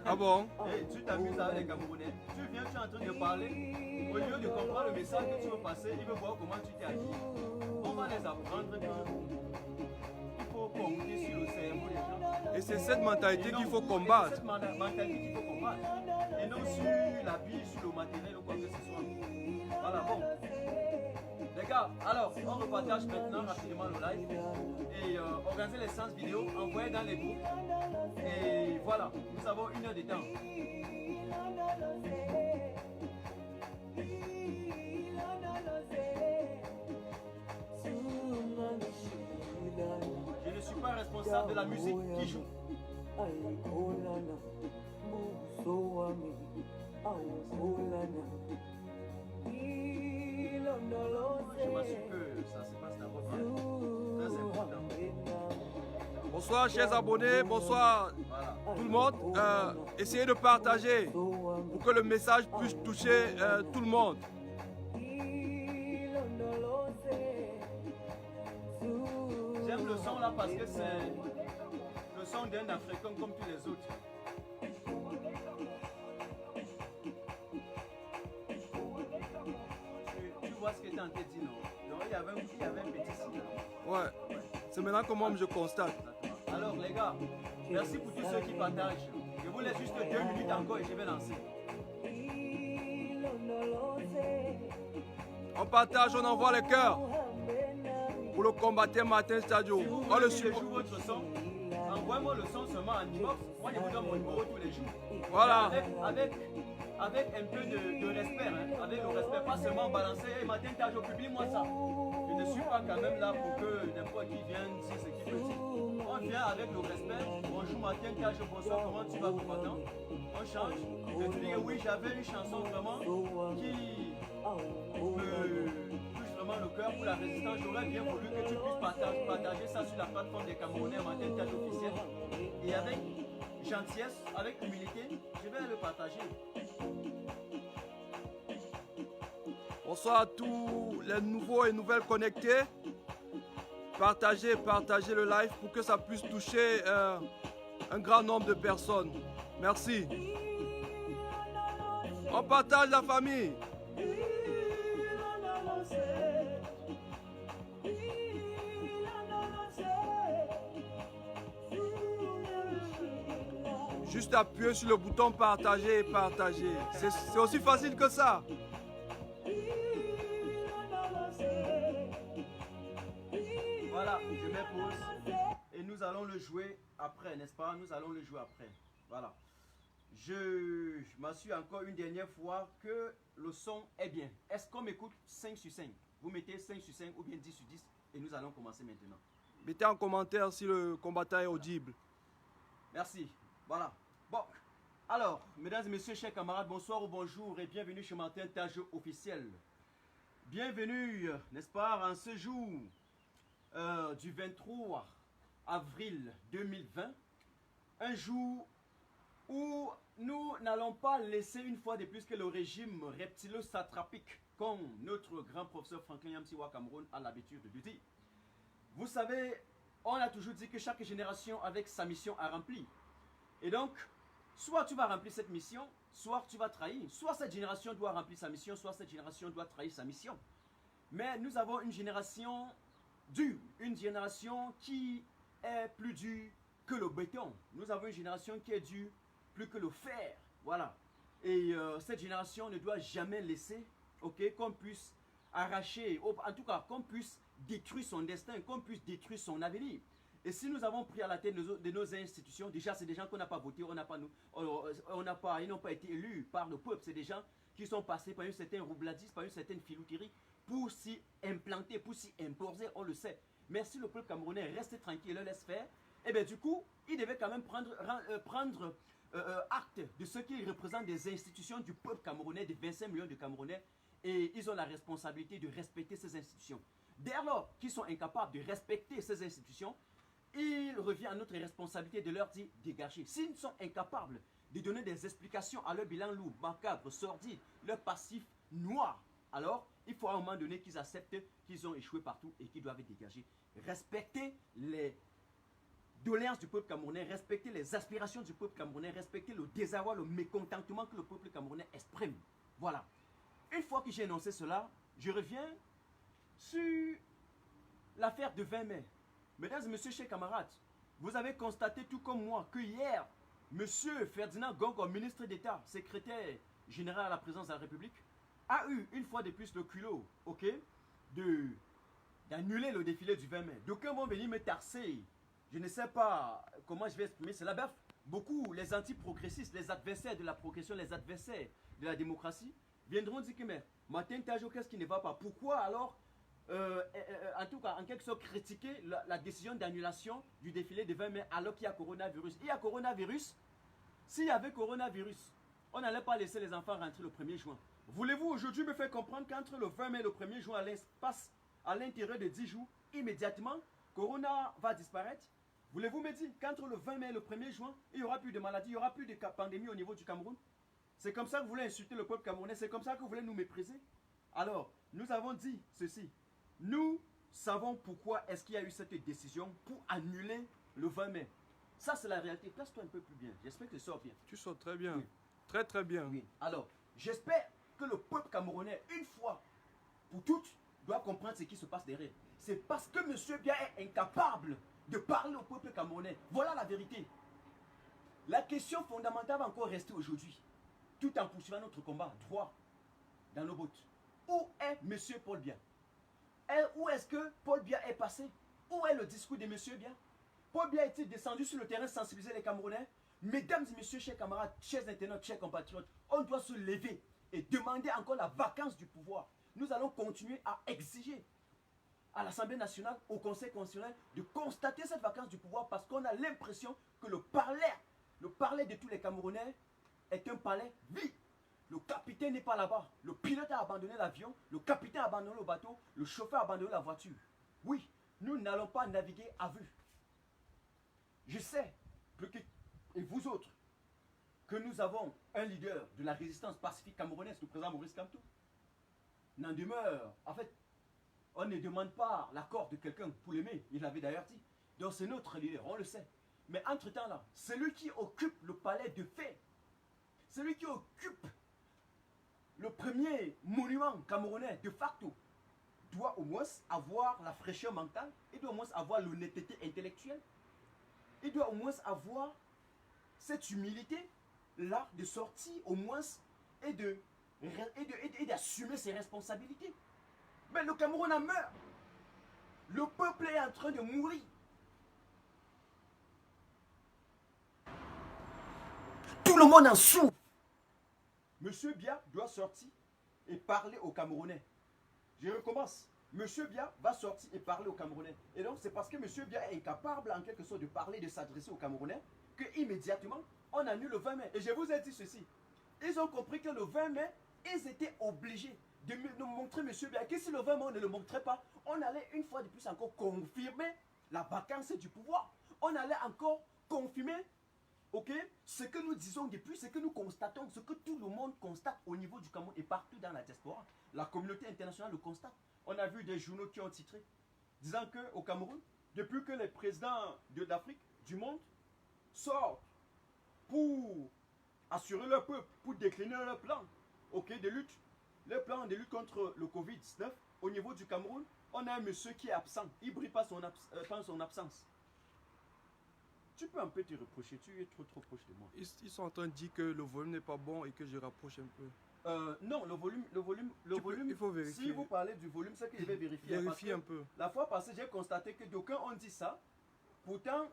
Ah bon? Et tu t'amuses avec les Camerounais. Tu viens, tu es en train de parler. Au lieu de comprendre le message que tu veux passer, il veut voir comment tu t'es habillé. On va les apprendre que il faut compter sur le cerveau des gens. Et c'est cette mentalité qu'il faut C'est combattre. cette mentalité qu'il faut combattre. Et non sur l'habit, sur le matériel ou quoi que ce soit. Voilà, bon. Les gars, alors, on repartage maintenant rapidement le live. Et organisez les séances vidéo, envoyez dans les groupes. Et voilà, nous avons 1 heure de temps. Je ne suis pas responsable de la musique qui joue. Je m'assure que ça se passe d'abord. Très important. Bonsoir chers abonnés, bonsoir tout le monde. Essayez de partager pour que le message puisse toucher tout le monde. J'aime le son là parce que c'est le son d'un Africain comme tous les autres. Tu vois ce que tu es en train de dire, non? Non, il y avait un petit signe. Ouais, c'est maintenant que moi je constate. Alors les gars, merci pour tous ceux qui partagent. Je vous laisse juste 2 minutes encore et je vais lancer. On partage, on envoie les cœurs pour le combattant Martin Stadio. Si On le vous suit. joue votre son, envoyez-moi le son seulement en inbox. Moi je vous donne mon numéro tous les jours. Voilà. Avec un peu de respect, hein, avec le respect, pas seulement balancer, hey, Martin Stadio, publie-moi ça. Je ne suis pas quand même là pour que n'importe qui vienne dire ce qu'il veut dire. On vient avec le respect, bonjour Martin Stadio, bonsoir, comment tu vas combattant? On change, et tu dis oui, j'avais une chanson vraiment qui me touche vraiment le cœur pour la résistance. J'aurais bien voulu que tu puisses partager ça sur la plateforme des Camerounais Martin Stadio officiel. Et avec gentillesse, avec humilité, je vais le partager. Bonsoir à tous les nouveaux et nouvelles connectés. Partagez le live pour que ça puisse toucher un grand nombre de personnes. Merci. On partage la famille. Juste appuyer sur le bouton partager et partager. C'est aussi facile que ça. Voilà, je mets pause et nous allons le jouer après, n'est-ce pas? Nous allons le jouer après. Voilà. Je m'assure encore une dernière fois que le son est bien. Est-ce qu'on m'écoute 5 sur 5? Vous mettez 5 sur 5 ou bien 10 sur 10 et nous allons commencer maintenant. Mettez en commentaire si le combattant est audible. Merci. Voilà. Bon. Alors, mesdames et messieurs, chers camarades, bonsoir ou bonjour et bienvenue chez Martin Stadio officiel. Bienvenue, n'est-ce pas, en ce jour du 23 avril 2020. Un jour où nous n'allons pas laisser une fois de plus que le régime reptilo-satrapique, comme notre grand professeur Franklin Yamsiwa Cameroun a l'habitude de dire. Vous savez, on a toujours dit que chaque génération avec sa mission à remplir. Et donc, soit tu vas remplir cette mission, soit tu vas trahir. Soit cette génération doit remplir sa mission, soit cette génération doit trahir sa mission. Mais nous avons une génération dure, une génération qui est plus dure que le béton. Nous avons une génération qui est dure plus que le fer. Voilà. Et cette génération ne doit jamais laisser, ok, qu'on puisse arracher, en tout cas qu'on puisse détruire son destin, qu'on puisse détruire son avenir. Et si nous avons pris à la tête de nos institutions, déjà c'est des gens qu'on n'a pas votés, ils n'ont pas été élus par le peuple, c'est des gens qui sont passés par une certaine roubladise, par une certaine filouterie pour s'y implanter, pour s'y imposer, on le sait. Mais si le peuple camerounais reste tranquille et le laisse faire, et bien du coup, il devait quand même prendre acte de ce qu'ils représentent des institutions du peuple camerounais, des 25 millions de Camerounais, et ils ont la responsabilité de respecter ces institutions. Dès lors qu'ils sont incapables de respecter ces institutions, il revient à notre responsabilité de leur dire dégagez. S'ils sont incapables de donner des explications à leur bilan lourd, macabre, sordide, leur passif noir, alors il faut à un moment donné qu'ils acceptent qu'ils ont échoué partout et qu'ils doivent dégager. Respecter les doléances du peuple camerounais, respecter les aspirations du peuple camerounais, respecter le désarroi, le mécontentement que le peuple camerounais exprime. Voilà. Une fois que j'ai énoncé cela, je reviens sur l'affaire de 20 mai. Mesdames et messieurs, chers camarades, vous avez constaté tout comme moi que hier, M. Ferdinand Gongo, ministre d'État, secrétaire général à la présidence de la République, a eu une fois de plus le culot, ok, d'annuler le défilé du 20 mai. D'aucuns vont venir me tarser. Je ne sais pas comment je vais exprimer cela. Bref, beaucoup, les anti-progressistes, les adversaires de la progression, les adversaires de la démocratie, viendront dire que, mais Martin Tajo, qu'est-ce qui ne va pas? Pourquoi alors, en tout cas, en quelque sorte, critiquer la décision d'annulation du défilé de 20 mai alors qu'il y a coronavirus? Il y a coronavirus. S'il y avait coronavirus, on n'allait pas laisser les enfants rentrer le 1er juin. Voulez-vous aujourd'hui me faire comprendre qu'entre le 20 mai et le 1er juin, à l'espace, à l'intérieur de 10 jours, immédiatement, Corona va disparaître? Voulez-vous me dire qu'entre le 20 mai et le 1er juin, il n'y aura plus de maladie, il n'y aura plus de pandémie au niveau du Cameroun? C'est comme ça que vous voulez insulter le peuple camerounais, c'est comme ça que vous voulez nous mépriser? Alors, nous avons dit ceci. Nous savons pourquoi est-ce qu'il y a eu cette décision pour annuler le 20 mai. Ça, c'est la réalité. Place-toi un peu plus bien. J'espère que tu sors bien. Tu sors très bien. Oui. Très, très bien. Oui. Alors, j'espère que le peuple camerounais, une fois pour toutes, doit comprendre ce qui se passe derrière. C'est parce que M. Biya est incapable de parler au peuple camerounais. Voilà la vérité. La question fondamentale va encore rester aujourd'hui, tout en poursuivant notre combat droit dans nos bottes. Où est M. Paul Biya? Où est-ce que Paul Biya est passé? Où est le discours de M. Biya? Paul Biya est-il descendu sur le terrain sensibiliser les Camerounais? Mesdames et messieurs, chers camarades, chers internautes, chers compatriotes, on doit se lever et demander encore la vacance du pouvoir. Nous allons continuer à exiger à l'Assemblée nationale, au Conseil constitutionnel, de constater cette vacance du pouvoir parce qu'on a l'impression que le palais de tous les Camerounais est un palais vide. Le capitaine n'est pas là-bas. Le pilote a abandonné l'avion, le capitaine a abandonné le bateau, le chauffeur a abandonné la voiture. Oui, nous n'allons pas naviguer à vue. Je sais, et vous autres, que nous avons un leader de la résistance pacifique camerounaise, le président Maurice Kamto. N'en demeure, en fait, on ne demande pas l'accord de quelqu'un pour l'aimer, il l'avait d'ailleurs dit. Donc c'est notre leader, on le sait. Mais entre-temps là, celui qui occupe le palais de fait, celui qui occupe le premier monument camerounais de facto, doit au moins avoir la fraîcheur mentale, il doit au moins avoir l'honnêteté intellectuelle, il doit au moins avoir cette humilité là de sortir au moins et d'assumer ses responsabilités. Mais le Cameroun a meurt. Le peuple est en train de mourir. Tout le monde en souffre. Monsieur Biya doit sortir et parler aux Camerounais. Je recommence. Monsieur Biya va sortir et parler aux Camerounais. Et donc c'est parce que Monsieur Biya est incapable en quelque sorte de parler, de s'adresser aux Camerounais, que immédiatement on annule le 20 mai. Et je vous ai dit ceci. Ils ont compris que le 20 mai, ils étaient obligés de nous montrer M. Biya, que si le 20 mai on ne le montrait pas, on allait une fois de plus encore confirmer la vacance du pouvoir. On allait encore confirmer, ok, ce que nous disons depuis, ce que nous constatons, ce que tout le monde constate au niveau du Cameroun et partout dans la diaspora. La communauté internationale le constate. On a vu des journaux qui ont titré, disant qu'au Cameroun, depuis que les présidents de l'Afrique, du monde, sortent pour assurer leur peuple, pour décliner leur plan, ok, de lutte, le plan de lutte contre le Covid-19, au niveau du Cameroun, on a un monsieur qui est absent. Il ne brille pas son absence. Tu peux un peu te reprocher, tu es trop proche de moi. Ils sont en train de dire que le volume n'est pas bon et que je rapproche un peu. Non, le volume, il faut vérifier. Si vous parlez du volume, c'est que je vais vérifier. Vérifier un peu. La fois passée, j'ai constaté que d'aucuns ont dit ça. Pourtant,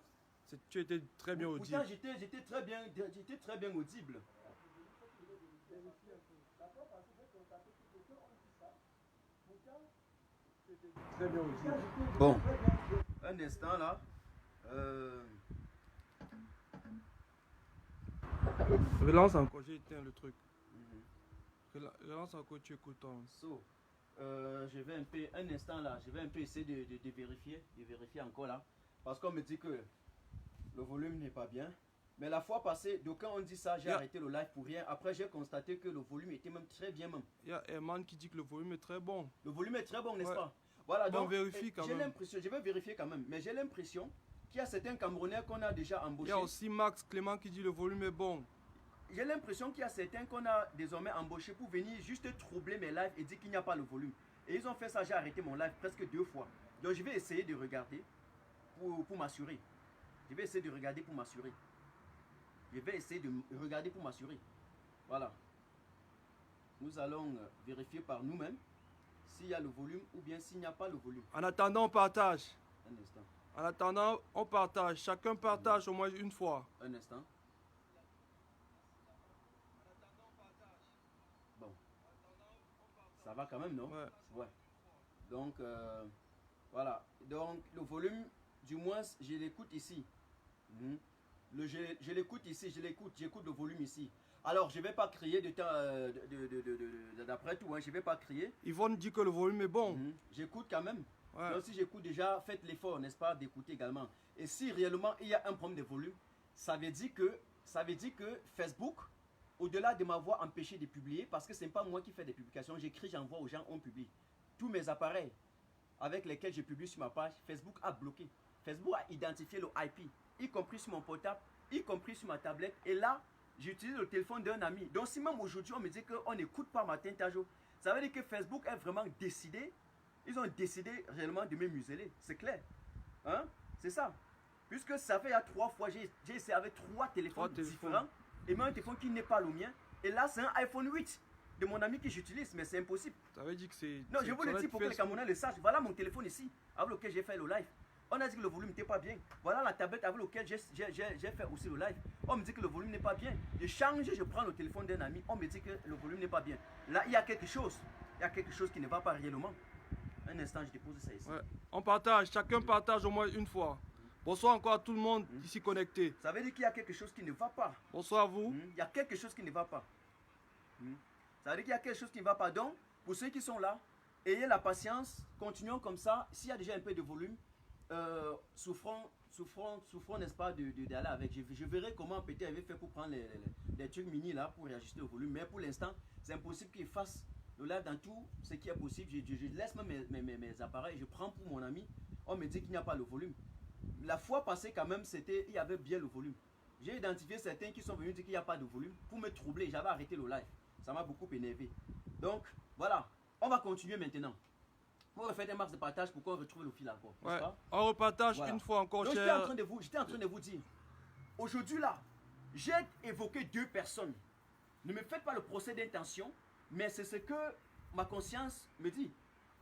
tu étais très bien audible. Pourtant, j'étais très bien audible. Très bien audible. Bon, un instant là. Relance encore, j'ai éteint le truc. Relance encore, tu écoutes. Je vais un instant là, je vais un peu essayer de vérifier encore là. Parce qu'on me dit que le volume n'est pas bien. Mais la fois passée, d'aucuns ont dit ça, j'ai arrêté le live pour rien. Après, j'ai constaté que le volume était même très bien même. Il y a Herman qui dit que le volume est très bon. Le volume est très bon, n'est-ce pas? Voilà, donc on vérifie quand même. J'ai l'impression, je vais vérifier quand même, mais j'ai l'impression qu'il y a certains Camerounais qu'on a déjà Il embauchés. y a aussi Max Clément qui dit le volume est bon. J'ai l'impression qu'il y a certains qu'on a désormais embauchés pour venir juste troubler mes lives et dire qu'il n'y a pas le volume. Et ils ont fait ça, j'ai arrêté mon live presque 2 fois. Donc je vais essayer de regarder pour m'assurer. Je vais essayer de regarder pour m'assurer. Je vais essayer de regarder pour m'assurer. Voilà. Nous allons vérifier par nous-mêmes s'il y a le volume ou bien s'il n'y a pas le volume. En attendant, on partage. Un instant. En attendant, on partage. Chacun partage au moins une fois. Un instant. Bon. Ça va quand même, non? Ouais. Ouais. Donc, voilà. Donc, le volume, du moins, je l'écoute ici. Je l'écoute ici, j'écoute le volume ici. Alors, je ne vais pas crier d'après tout, hein, je ne vais pas crier. Yvonne dit que le volume est bon. J'écoute quand même. Ouais. Donc, si j'écoute déjà, faites l'effort, n'est-ce pas, d'écouter également. Et si réellement il y a un problème de volume, ça veut dire que Facebook, au-delà de m'avoir empêché de publier, parce que ce n'est pas moi qui fais des publications, j'écris, j'envoie aux gens, on publie. Tous mes appareils avec lesquels je publie sur ma page, Facebook a bloqué. Facebook a identifié le IP, y compris sur mon portable, y compris sur ma tablette. Et là, j'utilise le téléphone d'un ami. Donc si même aujourd'hui on me dit qu'on n'écoute pas Martin Tajo, ça veut dire que Facebook est vraiment décidé. Ils ont décidé réellement de me museler. C'est clair. Hein? C'est ça. Puisque ça fait il y a 3 fois, j'ai essayé avec 3 téléphones différents. Et même un téléphone qui n'est pas le mien. Et là, c'est un iPhone 8 de mon ami que j'utilise. Mais c'est impossible. Ça veut dire que c'est... Non, je vous le dis pour que les Camerounais le sachent. Voilà mon téléphone ici, avec lequel j'ai fait le live. On a dit que le volume n'était pas bien. Voilà la tablette avec laquelle j'ai fait aussi le live. On me dit que le volume n'est pas bien. Je change, je prends le téléphone d'un ami. On me dit que le volume n'est pas bien. Là, il y a quelque chose. Il y a quelque chose qui ne va pas réellement. Un instant, je dépose ça ici. Ouais. On partage, chacun partage au moins une fois. Bonsoir encore à tout le monde ici connecté. Ça veut dire qu'il y a quelque chose qui ne va pas. Bonsoir à vous. Il y a quelque chose qui ne va pas. Ça veut dire qu'il y a quelque chose qui ne va pas. Donc, pour ceux qui sont là, ayez la patience, continuons comme ça. S'il y a déjà un peu de volume, souffrons, n'est-ce pas, d'aller avec. Je verrai comment peut-être avait fait pour prendre les trucs mini là pour réajuster le volume. Mais pour l'instant, c'est impossible qu'il fasse le live dans tout ce qui est possible. Je laisse même mes appareils, je prends pour mon ami. On me dit qu'il n'y a pas le volume. La fois passée, quand même, il y avait bien le volume. J'ai identifié certains qui sont venus dire qu'il n'y a pas de volume pour me troubler. J'avais arrêté le live. Ça m'a beaucoup énervé. Donc, voilà. On va continuer maintenant. On va faire un max de partage pour qu'on retrouve le fil encore. Ouais. On repartage une fois encore, donc, cher. j'étais en train de vous dire. Aujourd'hui, là, j'ai évoqué 2 personnes. Ne me faites pas le procès d'intention, mais c'est ce que ma conscience me dit.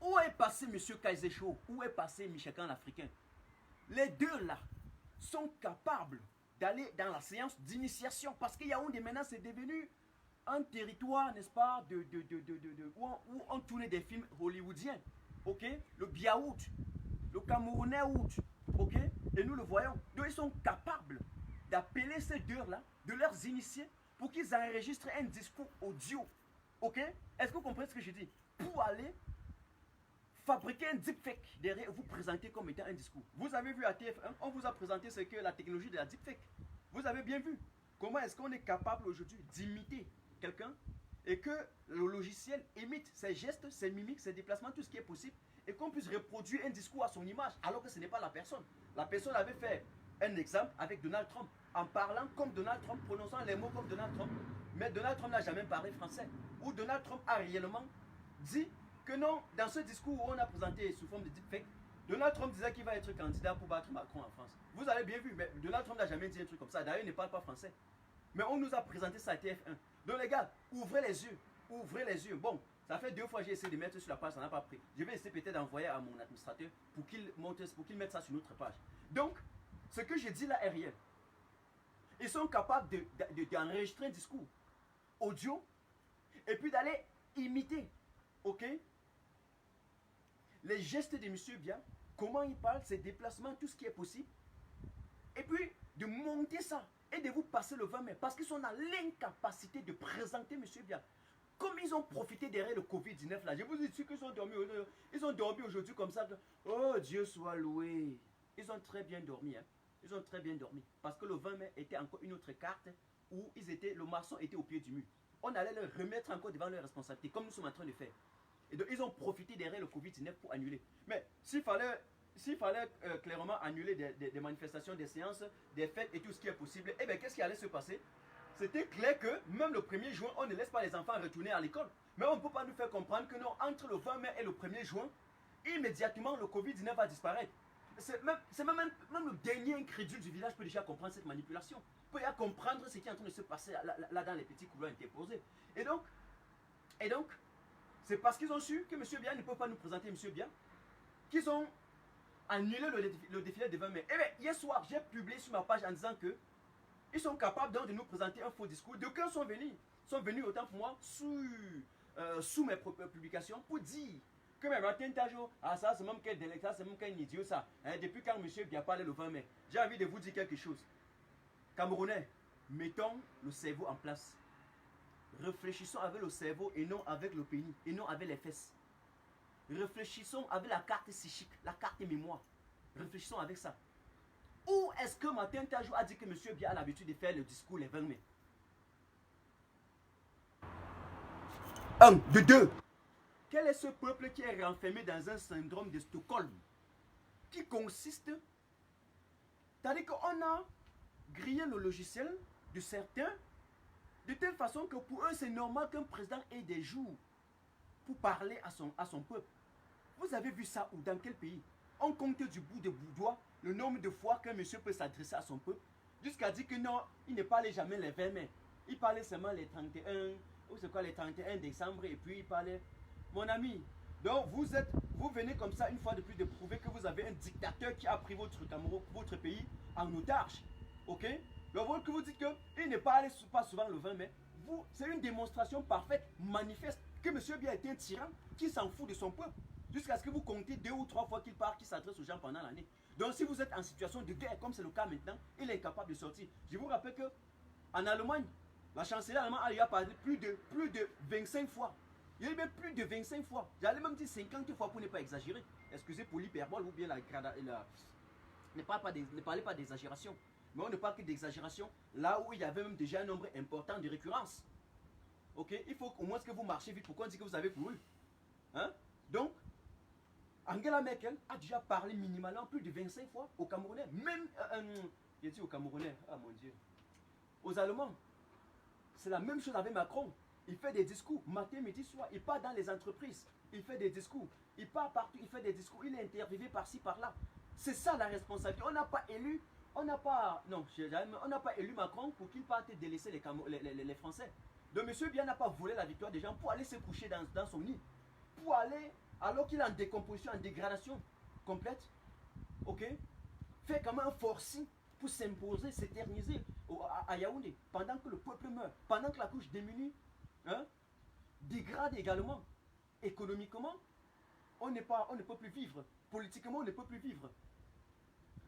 Où est passé M. Kaisecho? Où est passé Michel Khan l'Africain? Les 2 là sont capables d'aller dans la séance d'initiation parce qu'il y a Yaoundé maintenant c'est devenu un territoire, n'est-ce pas, où on tournait des films hollywoodiens, ok? Le Biaout, le Camerounais Out, ok? Et nous le voyons. Donc ils sont capables d'appeler ces 2 là, de leurs initier pour qu'ils enregistrent un discours audio, ok? Est-ce que vous comprenez ce que je dis? Pour aller fabriquer un deepfake derrière vous présenter comme étant un discours. Vous avez vu à TF1, on vous a présenté ce que la technologie de la deepfake. Vous avez bien vu comment est-ce qu'on est capable aujourd'hui d'imiter quelqu'un et que le logiciel imite ses gestes, ses mimiques, ses déplacements, tout ce qui est possible et qu'on puisse reproduire un discours à son image alors que ce n'est pas la personne. La personne avait fait un exemple avec Donald Trump en parlant comme Donald Trump, prononçant les mots comme Donald Trump, mais Donald Trump n'a jamais parlé français. Ou Donald Trump a réellement dit que non, dans ce discours où on a présenté sous forme de deepfake, Donald Trump disait qu'il va être candidat pour battre Macron en France. Vous avez bien vu, mais Donald Trump n'a jamais dit un truc comme ça. D'ailleurs, il ne parle pas français. Mais on nous a présenté ça à TF1. Donc les gars, ouvrez les yeux. Ouvrez les yeux. Bon, ça fait 2 fois que j'ai essayé de mettre sur la page, ça n'a pas pris. Je vais essayer peut-être d'envoyer à mon administrateur pour qu'il mette ça sur notre page. Donc, ce que je dis là est réel. Ils sont capables d'enregistrer un discours audio et puis d'aller imiter, ok, les gestes de M. Bia, comment il parle, ses déplacements, tout ce qui est possible, et puis de monter ça et de vous passer le 20 mai parce qu'ils sont dans l'incapacité de présenter M. Bia. Comme ils ont profité derrière le Covid-19 là, je vous dis qu'ils ont dormi aujourd'hui comme ça. Oh Dieu soit loué. Ils ont très bien dormi, hein. Ils ont très bien dormi parce que le 20 mai était encore une autre carte où le maçon était au pied du mur. On allait les remettre encore devant leurs responsabilités comme nous sommes en train de faire. Et donc ils ont profité derrière le Covid-19 pour annuler. Mais s'il fallait s'il fallait clairement annuler des manifestations, des séances, des fêtes et tout ce qui est possible, eh bien, qu'est-ce qui allait se passer? C'était clair que même le 1er juin, on ne laisse pas les enfants retourner à l'école. Mais on ne peut pas nous faire comprendre que non, entre le 20 mai et le 1er juin, immédiatement, le Covid-19 va disparaître. Même le dernier incrédule du village peut déjà comprendre cette manipulation. Peut déjà comprendre ce qui est en train de se passer là dans les petits couloirs interposés. Et donc, c'est parce qu'ils ont su que M. Biya ne peut pas nous présenter M. Biya qu'ils ont annulé le défilé du 20 mai. Et bien, hier soir, j'ai publié sur ma page en disant que ils sont capables donc de nous présenter un faux discours. D'aucuns sont venus autant pour moi sous mes propres publications pour dire que même Martin Tajo, ça c'est même quel délecteur, c'est même quel idiot ça. Hein, depuis quand M. Biya parlé le 20 mai, j'ai envie de vous dire quelque chose. Camerounais, mettons le cerveau en place. Réfléchissons avec le cerveau et non avec le pénis, et non avec les fesses. Réfléchissons avec la carte psychique, la carte mémoire. Réfléchissons avec ça. Où est-ce que Martin Tajou a dit que M. Biya a l'habitude de faire le discours les 20 mai? Un, de deux. Quel est ce peuple qui est renfermé dans un syndrome de Stockholm qui consiste, c'est-à-dire qu'on a grillé le logiciel de certains de telle façon que pour eux c'est normal qu'un président ait des jours pour parler à son peuple. Vous avez vu ça ou dans quel pays? On compte du bout de doigt le nombre de fois qu'un monsieur peut s'adresser à son peuple jusqu'à dire que non, il ne parlait jamais les 20 mai. Il parlait seulement les 31, ou c'est quoi les 31 décembre et puis il parlait. Mon ami, donc vous venez comme ça une fois de plus de prouver que vous avez un dictateur qui a pris votre pays en otage. Ok? Donc que vous dites qu'il ne parle pas souvent le 20 mai, c'est une démonstration parfaite, manifeste, que M. Biya est un tyran qui s'en fout de son peuple. Jusqu'à ce que vous comptez 2 ou 3 fois qu'il parle, qu'il s'adresse aux gens pendant l'année. Donc si vous êtes en situation de guerre, comme c'est le cas maintenant, il est incapable de sortir. Je vous rappelle qu'en Allemagne, la chancelière allemande a parlé plus de 25 fois. Il y a eu même plus de 25 fois. J'allais même dire 50 fois pour ne pas exagérer. Excusez pour l'hyperbole ou bien ne parlez pas d'exagération. Mais on ne parle que d'exagération là où il y avait même déjà un nombre important de récurrences. Ok? Il faut au moins que vous marchez vite pour qu'on dise que vous avez couru. Hein? Donc, Angela Merkel a déjà parlé minimalement plus de 25 fois aux Camerounais. Même, j'ai dit aux Camerounais, ah mon Dieu, aux Allemands. C'est la même chose avec Macron. Il fait des discours, matin, midi, soir. Il part dans les entreprises. Il fait des discours. Il part partout, il fait des discours. Il est interviewé par-ci, par-là. C'est ça la responsabilité. On n'a pas élu, on n'a pas élu Macron pour qu'il parte délaisser les Français. Donc M. Biya n'a pas volé la victoire des gens pour aller se coucher dans son nid. Pour aller, alors qu'il est en décomposition, en dégradation complète. Ok? Fait comme un forcing pour s'imposer, s'éterniser à Yaoundé, pendant que le peuple meurt, pendant que la couche diminue, hein, dégrade également. Économiquement, on ne peut plus vivre. Politiquement, on ne peut plus vivre.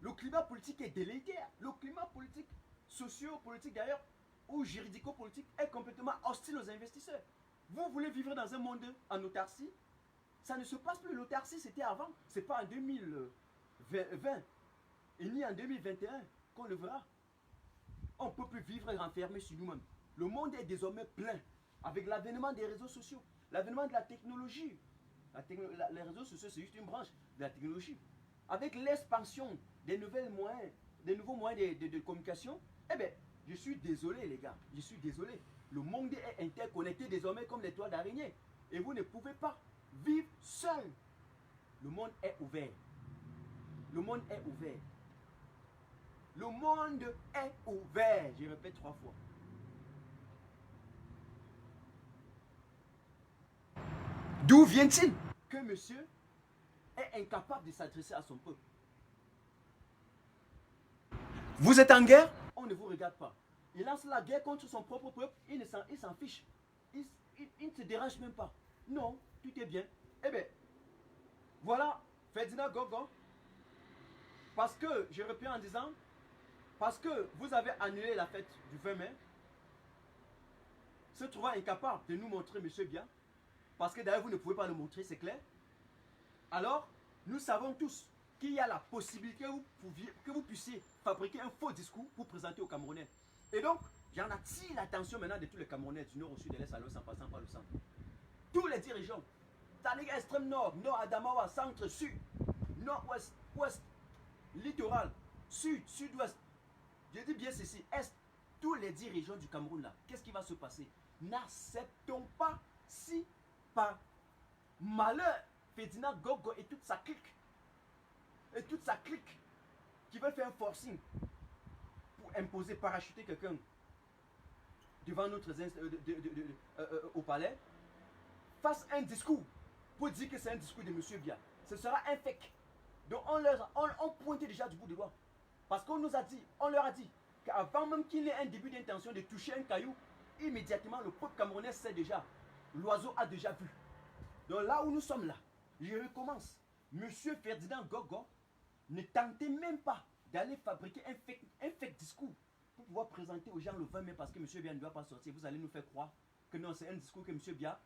Le climat politique est délétère. Le climat politique, socio-politique d'ailleurs, ou juridico-politique est complètement hostile aux investisseurs. Vous voulez vivre dans un monde en autarcie? Ça ne se passe plus. L'autarcie, c'était avant. C'est pas en 2020 et ni en 2021 qu'on le verra. On ne peut plus vivre renfermé sur nous-mêmes. Le monde est désormais plein avec l'avènement des réseaux sociaux, l'avènement de la technologie. Les réseaux sociaux, c'est juste une branche de la technologie. Avec l'expansion des nouveaux moyens de communication, eh bien, je suis désolé les gars, je suis désolé. Le monde est interconnecté désormais comme les toiles d'araignée. Et vous ne pouvez pas vivre seul. Le monde est ouvert. Le monde est ouvert. Le monde est ouvert. Je répète 3 fois. D'où vient-il que monsieur est incapable de s'adresser à son peuple? Vous êtes en guerre, on ne vous regarde pas. Il lance la guerre contre son propre peuple, il s'en fiche. Il ne se dérange même pas. Non, tout est bien. Eh bien, voilà Ferdinand Gogo. Parce que, je reprends en disant, parce que vous avez annulé la fête du 20 mai, se trouvant incapable de nous montrer M. Biya, parce que d'ailleurs vous ne pouvez pas le montrer, c'est clair. Alors, nous savons tous qu'il y a la possibilité que vous puissiez fabriquer un faux discours pour présenter aux Camerounais. Et donc, j'en attire l'attention maintenant de tous les Camerounais du nord au sud, de l'est à l'ouest en passant par le centre. Tous les dirigeants, c'est-à-dire extrême nord, nord Adamawa, centre, sud, nord-ouest, ouest, littoral, sud, sud-ouest, je dis bien ceci, est, tous les 10 régions du Cameroun là, qu'est-ce qui va se passer? N'acceptons pas si par malheur, Ferdinand Gogo et toute sa clique, qui veut faire un forcing pour imposer, parachuter quelqu'un devant notre au palais, fasse un discours pour dire que c'est un discours de M. Biya. Ce sera un fake. Donc on pointait déjà du bout de doigt. Parce qu'on nous a dit, on leur a dit qu'avant même qu'il ait un début d'intention de toucher un caillou, immédiatement le peuple camerounais sait déjà, l'oiseau a déjà vu. Donc là où nous sommes là, je recommence. Monsieur Ferdinand Gogo, ne tentez même pas d'aller fabriquer un fake discours pour pouvoir présenter aux gens le 20 mai parce que M. Biya ne doit pas sortir. Vous allez nous faire croire que non, c'est un discours que M. Biya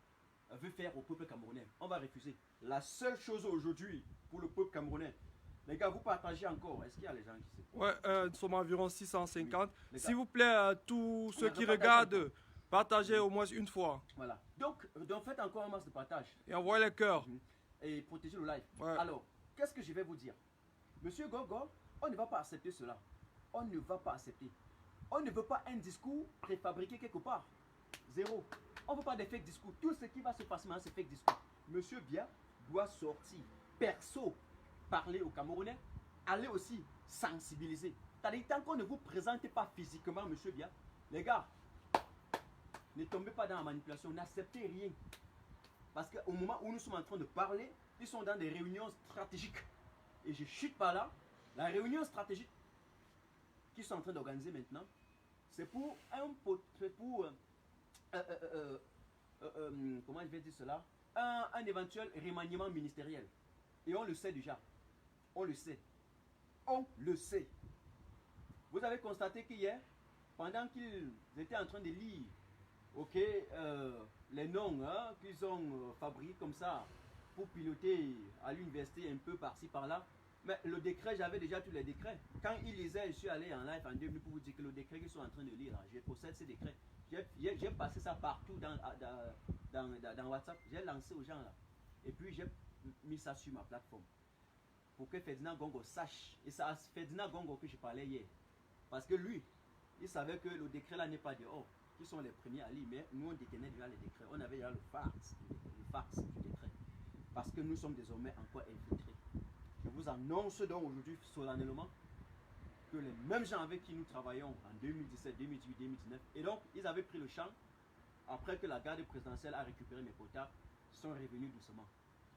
veut faire au peuple camerounais. On va refuser. La seule chose aujourd'hui pour le peuple camerounais, les gars, vous partagez encore. Est-ce qu'il y a les gens qui se... Ouais, nous sommes environ 650. Oui. S'il vous plaît, tous ceux qui regardent, partagez au moins une fois. Voilà. Donc faites encore un max de partage. Et envoyez les cœurs. Et protégez le live. Ouais. Alors, qu'est-ce que je vais vous dire? Monsieur Gogo, on ne va pas accepter cela. On ne va pas accepter. On ne veut pas un discours préfabriqué quelque part. Zéro. On ne veut pas des fake discours. Tout ce qui va se passer maintenant, c'est fake discours. Monsieur Biya doit sortir perso, parler aux Camerounais, aller aussi sensibiliser. C'est-à-dire, tant qu'on ne vous présente pas physiquement, Monsieur Biya, les gars, ne tombez pas dans la manipulation, n'acceptez rien. Parce qu'au moment où nous sommes en train de parler, ils sont dans des réunions stratégiques. Et je chute par là. La réunion stratégique qu'ils sont en train d'organiser maintenant, c'est pour comment je vais dire cela, un éventuel remaniement ministériel. Et on le sait déjà. On le sait. On le sait. Vous avez constaté qu'hier, pendant qu'ils étaient en train de lire, ok, les noms qu'ils ont fabriqués comme ça pour piloter à l'université un peu par-ci par-là, mais le décret, j'avais déjà tous les décrets. Quand ils lisaient, je suis allé en live en 2000 pour vous dire que le décret qu'ils sont en train de lire, je possède ces décrets. J'ai passé ça partout dans WhatsApp. J'ai lancé aux gens là. Et puis j'ai mis ça sur ma plateforme. Pour que Ferdinand Gogo sache. Et c'est à Ferdinand Gogo que je parlais hier. Parce que lui, il savait que le décret là n'est pas dehors. Ils sont les premiers à lire. Mais nous, on détenait déjà les décrets. On avait déjà le fax du décret. Parce que nous sommes désormais encore infiltrés. Je vous annonce donc aujourd'hui solennellement que les mêmes gens avec qui nous travaillons en 2017, 2018, 2019, et donc ils avaient pris le champ après que la garde présidentielle a récupéré mes quotas, sont revenus doucement.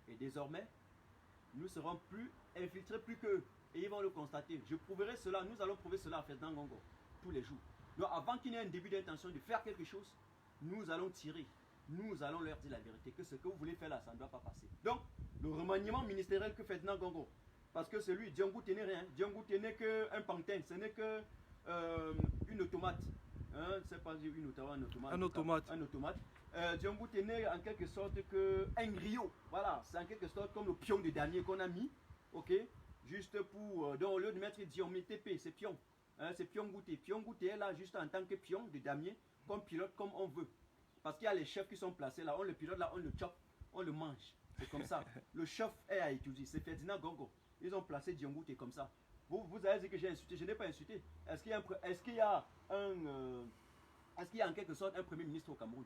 Et désormais, nous serons plus infiltrés plus qu'eux. Et ils vont le constater. Je prouverai cela, nous allons prouver cela à Ferdinand Gogo tous les jours. Donc avant qu'il y ait un début d'intention de faire quelque chose, nous allons tirer. Nous allons leur dire la vérité, que ce que vous voulez faire là, ça ne doit pas passer. Donc, le remaniement ministériel que Ferdinand Gogo, parce que celui, Django tenait rien. Django tenait qu'un pantin, ce n'est que une automate. C'est pas une automate, un automate. Un automate. Django tenait en quelque sorte qu'un griot. Voilà, c'est en quelque sorte comme le pion de dernier qu'on a mis. Ok, juste pour. Donc, au lieu de mettre Diomé TP, c'est pion. C'est pion goûté. Pion goûté est là juste en tant que pion de damier, qu'on pilote comme on veut. Parce qu'il y a les chefs qui sont placés là, on le pilote là, on le chope, on le mange. C'est comme ça. Le chef est à étudier, c'est Ferdinand Gogo. Ils ont placé Django comme ça. Vous avez dit que j'ai insulté, je n'ai pas insulté. Est-ce qu'il y a en quelque sorte un premier ministre au Cameroun?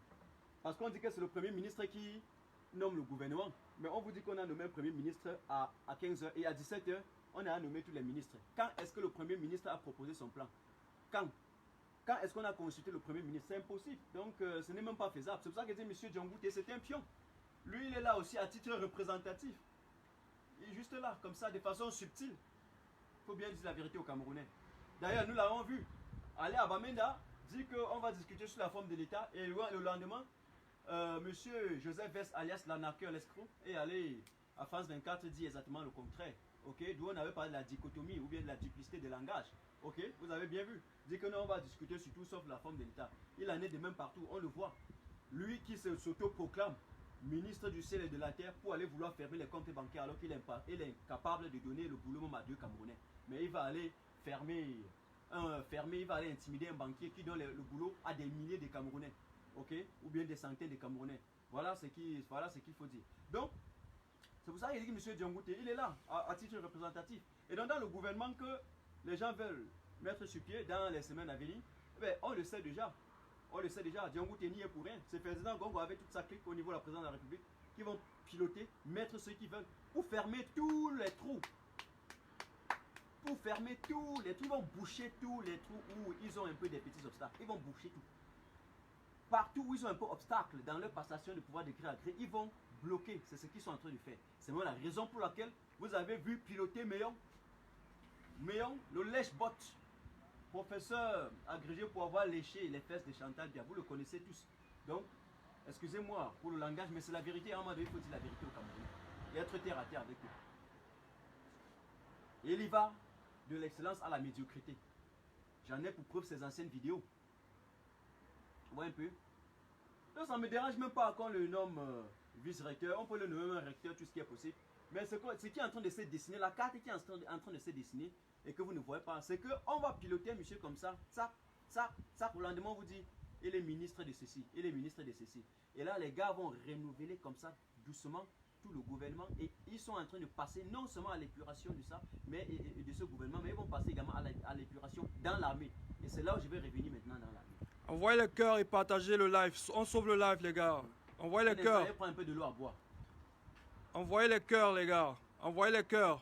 Parce qu'on dit que c'est le premier ministre qui nomme le gouvernement. Mais on vous dit qu'on a nommé un premier ministre à 15h et à 17h, on a nommé tous les ministres. Quand est-ce que le premier ministre a proposé son plan? Quand est-ce qu'on a consulté le premier ministre? C'est impossible. Donc ce n'est même pas faisable. C'est pour ça que dit M. Django, c'était un pion. Lui, il est là aussi à titre représentatif. Il est juste là, comme ça, de façon subtile. Il faut bien dire la vérité aux Camerounais. D'ailleurs, nous l'avons vu. Aller à Bamenda, dire qu'on va discuter sur la forme de l'État. Et le lendemain, monsieur Joseph Vest, alias l'arnaqueur, l'escroc, est allé à France 24 dire exactement le contraire. Ok, d'où on avait parlé de la dichotomie ou bien de la duplicité de langage. Ok, vous avez bien vu. Dit que non, on va discuter sur tout sauf la forme de l'État. Il en est de même partout, on le voit. Lui qui s'auto-proclame ministre du ciel et de la terre pour aller vouloir fermer les comptes bancaires alors qu'il est incapable de donner le boulot même à 2 Camerounais. Mais il va aller il va aller intimider un banquier qui donne le boulot à des milliers de Camerounais. Ok, ou bien des centaines de Camerounais. Voilà ce qu'il faut dire. Donc, C'est pour ça qu'il dit que M. Diongouté, il est là, à titre représentatif. Et donc, dans le gouvernement que les gens veulent mettre sur pied dans les semaines à venir, on le sait déjà. On le sait déjà, Diongouté n'y est pour rien. C'est Ferdinand Gongo avec toute sa clique au niveau de la présidence de la République qui vont piloter, mettre ceux qui veulent pour fermer tous les trous. Pour fermer tous les trous, ils vont boucher tous les trous où ils ont un peu des petits obstacles. Ils vont boucher tout. Partout où ils ont un peu d'obstacles dans leur passation de pouvoir de gré à gré, ils vont bloquer. C'est ce qu'ils sont en train de faire. C'est même la raison pour laquelle vous avez vu piloter Méon, le lèche-bot, professeur agrégé pour avoir léché les fesses de Chantal Dia. Vous le connaissez tous. Donc, excusez-moi pour le langage, mais c'est la vérité. À un moment donné, il faut dire la vérité au Cameroun. Et être terre à terre avec eux. Et il y va de l'excellence à la médiocrité. J'en ai pour preuve ces anciennes vidéos. Vous voyez un peu. Donc ça ne me dérange même pas quand le nomme vice-recteur. On peut le nommer un recteur, tout ce qui est possible. Mais ce qui est en train de se dessiner, la carte qui est en train de se dessiner et que vous ne voyez pas, c'est qu'on va piloter un monsieur comme ça, pour le lendemain on vous dit, il est ministre de ceci, il est ministre de ceci. Et là les gars vont renouveler comme ça, doucement, tout le gouvernement. Et ils sont en train de passer non seulement à l'épuration de ça, mais de ce gouvernement, mais ils vont passer également à l'épuration dans l'armée. Et c'est là où je vais revenir maintenant dans l'armée. Envoyez le cœur et partagez le live. On sauve le live, les gars. Envoyez le cœur. Prends un peu de l'eau à boire. Envoyez les cœurs, les gars. Envoyez les cœurs.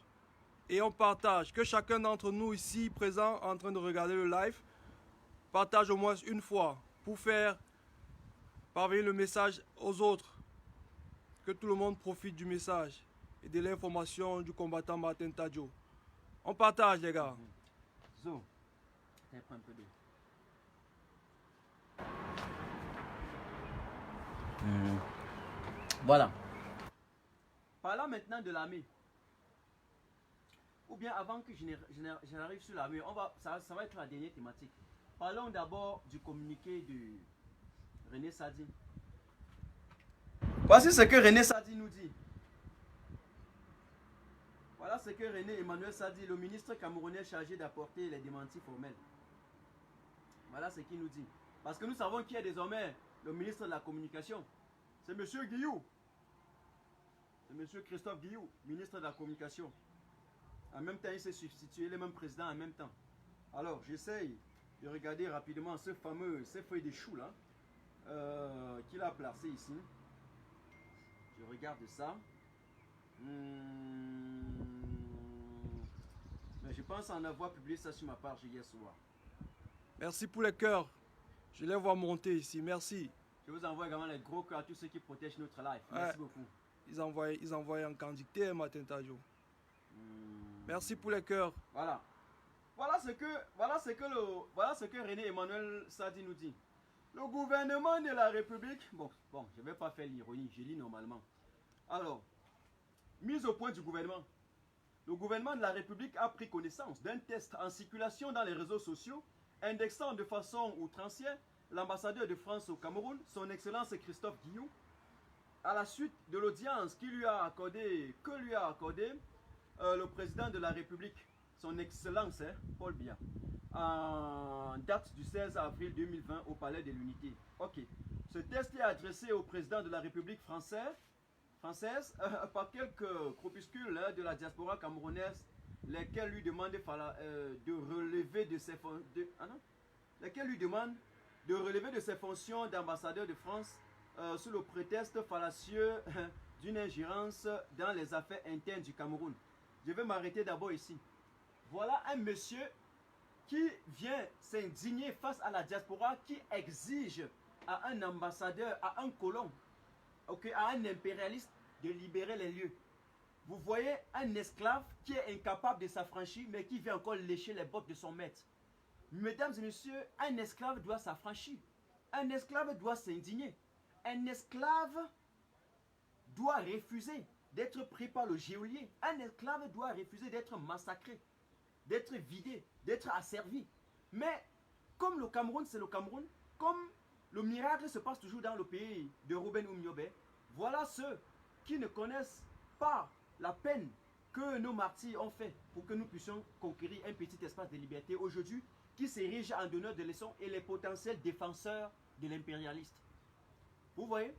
Et on partage. Que chacun d'entre nous ici présent en train de regarder le live partage au moins une fois pour faire parvenir le message aux autres. Que tout le monde profite du message et de l'information du combattant Martin Tadjo. On partage, les gars. Zo, prends un peu d'eau. Voilà. Parlons maintenant de l'armée. Ou bien avant que je n'arrive sur l'armée, ça va être la dernière thématique. Parlons d'abord du communiqué de René Sadi. Voici ce que René Sadi nous dit. Voilà ce que René Emmanuel Sadi, le ministre camerounais chargé d'apporter les démentis formels. Voilà ce qu'il nous dit. Parce que nous savons qui est désormais le ministre de la Communication. C'est M. Guillou. C'est M. Christophe Guillou, ministre de la Communication. En même temps, il s'est substitué le même président en même temps. Alors, j'essaye de regarder rapidement ces feuilles de chou là, qu'il a placé ici. Je regarde ça. Mais je pense en avoir publié ça sur ma page hier soir. Merci pour les cœurs. Je les vois monter ici. Merci. Je vous envoie également les gros cœurs à tous ceux qui protègent notre life. Merci beaucoup. Ils envoient en quantité, Martin Tadjo. Merci pour les cœurs. Voilà. Voilà ce que René Emmanuel Sadi nous dit. Le gouvernement de la République. Bon, je ne vais pas faire l'ironie, je lis normalement. Alors, mise au point du gouvernement. Le gouvernement de la République a pris connaissance d'un test en circulation dans les réseaux sociaux, indexant de façon outrancière l'ambassadeur de France au Cameroun, son Excellence Christophe Guillou, à la suite de l'audience que lui a accordé le président de la République, son Excellence Paul Biya, en date du 16 avril 2020 au Palais de l'Unité. Ok. Ce test est adressé au président de la République française par quelques groupuscules de la diaspora camerounaise, lesquels lui demandent de relever de ses fonctions d'ambassadeur de France sous le prétexte fallacieux d'une ingérence dans les affaires internes du Cameroun. Je vais m'arrêter d'abord ici. Voilà un monsieur qui vient s'indigner face à la diaspora, qui exige à un ambassadeur, à un colon, à un impérialiste de libérer les lieux. Vous voyez un esclave qui est incapable de s'affranchir, mais qui vient encore lécher les bottes de son maître. Mesdames et messieurs, un esclave doit s'affranchir. Un esclave doit s'indigner. Un esclave doit refuser d'être pris par le geôlier. Un esclave doit refuser d'être massacré, d'être vidé, d'être asservi. Mais comme le Cameroun, c'est le Cameroun, comme le miracle se passe toujours dans le pays de Ruben Oumniobé, voilà ceux qui ne connaissent pas la peine que nos martyrs ont fait pour que nous puissions conquérir un petit espace de liberté aujourd'hui, qui s'érige en donneur de leçons et les potentiels défenseurs de l'impérialiste. Vous voyez?